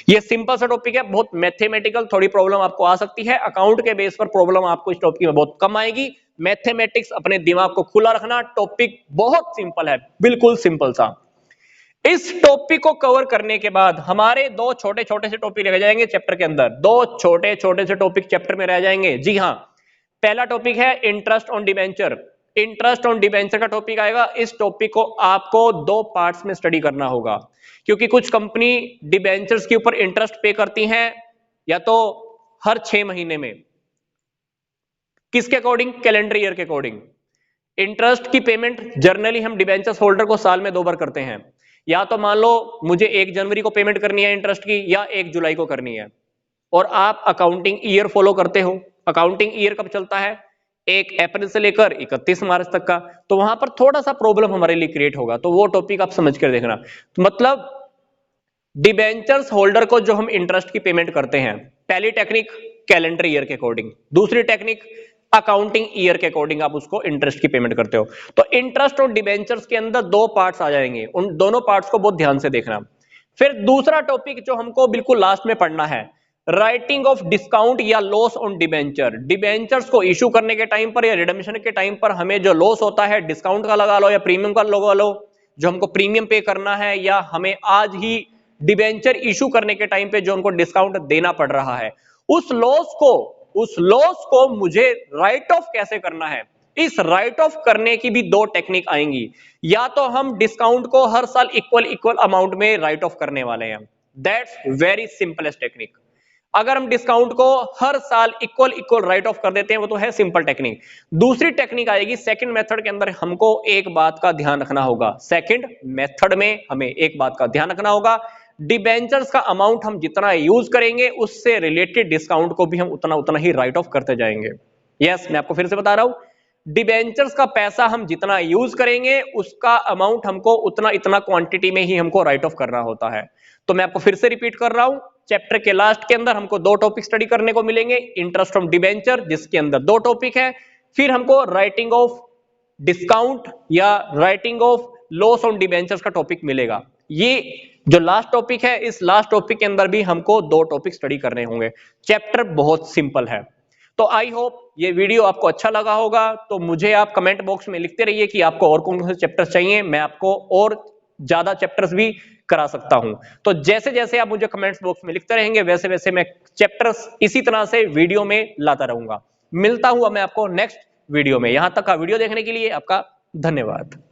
ये सिंपल सा टॉपिक है, बहुत मैथमेटिकल, थोड़ी प्रॉब्लम आपको आ सकती है। अकाउंट के बेस पर प्रॉब्लम आपको इस टॉपिक में बहुत कम आएगी। मैथमेटिक्स अपने दिमाग को खुला रखना, टॉपिक बहुत सिंपल है, बिल्कुल सिंपल सा। इस टॉपिक को कवर करने के बाद हमारे दो छोटे छोटे से टॉपिक रह जाएंगे चैप्टर के अंदर, दो छोटे छोटे से टॉपिक चैप्टर में रह जाएंगे। जी हां, पहला टॉपिक है interest on debenture. Interest on debenture का टॉपिक आएगा। इस टॉपिक को आपको दो पार्ट्स में स्टडी करना होगा, क्योंकि कुछ कंपनी डिबेंचर्स के ऊपर इंटरेस्ट पे करती हैं या तो हर 6 महीने में, किसके अकॉर्डिंग, कैलेंडर ईयर के अकॉर्डिंग। इंटरेस्ट की पेमेंट जनरली हम डिबेंचर्स होल्डर को साल में 2 बार करते हैं, या तो मान लो मुझे 1 जनवरी को पेमेंट करनी है इंटरेस्ट की, या 1 जुलाई को करनी है, और आप अकाउंटिंग ईयर फॉलो करते हो। अकाउंटिंग ईयर कब चलता है, 1 अप्रैल से लेकर 31 मार्च तक का, तो वहां पर थोड़ा सा प्रॉब्लम हमारे लिए क्रिएट होगा, तो वो टॉपिक आप समझ कर देखना। तो मतलब डिबेंचर्स होल्डर को जो हम इंटरेस्ट की पेमेंट करते हैं, पहली टेक्निक कैलेंडर ईयर के अकॉर्डिंग, दूसरी टेक्निक अकाउंटिंग ईयर के अकॉर्डिंग आप उसको इंटरेस्ट की पेमेंट करते हो। तो इंटरेस्ट और डिबेंचर्स के अंदर 2 पार्ट्स आ जाएंगे, उन दोनों पार्ट्स को बहुत ध्यान से देखना। फिर दूसरा टॉपिक जो हमको बिल्कुल लास्ट में पढ़ना है, राइटिंग ऑफ डिस्काउंट या लॉस ऑन डिबेंचर। डिबेंचर्स को इशू करने के टाइम पर या रिडम्पशन के टाइम पर हमें जो लॉस होता है, डिस्काउंट का लगा लो या प्रीमियम का लगा लो, जो हमको प्रीमियम पे करना है, या हमें आज ही डिबेंचर इशू करने के टाइम पे जो उनको डिस्काउंट देना पड़ रहा है, उस लॉस को मुझे राइट ऑफ कैसे करना है। इस राइट ऑफ करने की भी दो टेक्निक आएंगी। या तो हम डिस्काउंट को हर साल इक्वल अमाउंट में राइट ऑफ करने वाले हैं, दैट्स वेरी सिंपलेस्ट टेक्निक। अगर हम डिस्काउंट को हर साल इक्वल राइट ऑफ कर देते हैं, वो तो है सिंपल टेक्निक। दूसरी टेक्निक आएगी सेकंड मेथड के अंदर, हमको एक बात का ध्यान रखना होगा। सेकंड मेथड में हमें एक बात का ध्यान रखना होगा, डिबेंचर्स का अमाउंट हम जितना यूज करेंगे उससे रिलेटेड डिस्काउंट को भी हम उतना ही राइट ऑफ करते जाएंगे। यस, मैं आपको फिर से बता रहा हूं, डिबेंचर्स का पैसा हम जितना यूज करेंगे उसका अमाउंट हमको इतना क्वांटिटी में ही हमको राइट ऑफ करना होता है। तो मैं आपको फिर से रिपीट कर रहा हूं, चैप्टर के लास्ट के अंदर हमको दो टॉपिक स्टडी करने को मिलेंगे। इंटरेस्ट फ्रॉम डिबेंचर, जिसके अंदर दो टॉपिक है, फिर हमको राइटिंग ऑफ डिस्काउंट या writing of loss on debentures का टॉपिक मिलेगा। ये जो लास्ट टॉपिक है, इस लास्ट टॉपिक के अंदर भी हमको दो टॉपिक स्टडी करने होंगे। चैप्टर बहुत सिंपल है। तो आई होप ये वीडियो आपको अच्छा लगा होगा। तो मुझे आप कमेंट बॉक्स में लिखते रहिए कि आपको और कौन से चैप्टर्स चाहिए, मैं आपको और ज्यादा चैप्टर्स भी करा सकता हूं। तो जैसे जैसे आप मुझे कमेंट्स बॉक्स में लिखते रहेंगे, वैसे वैसे मैं चैप्टर्स इसी तरह से वीडियो में लाता रहूंगा। मिलता हूं मैं आपको नेक्स्ट वीडियो में। यहां तक का वीडियो देखने के लिए आपका धन्यवाद।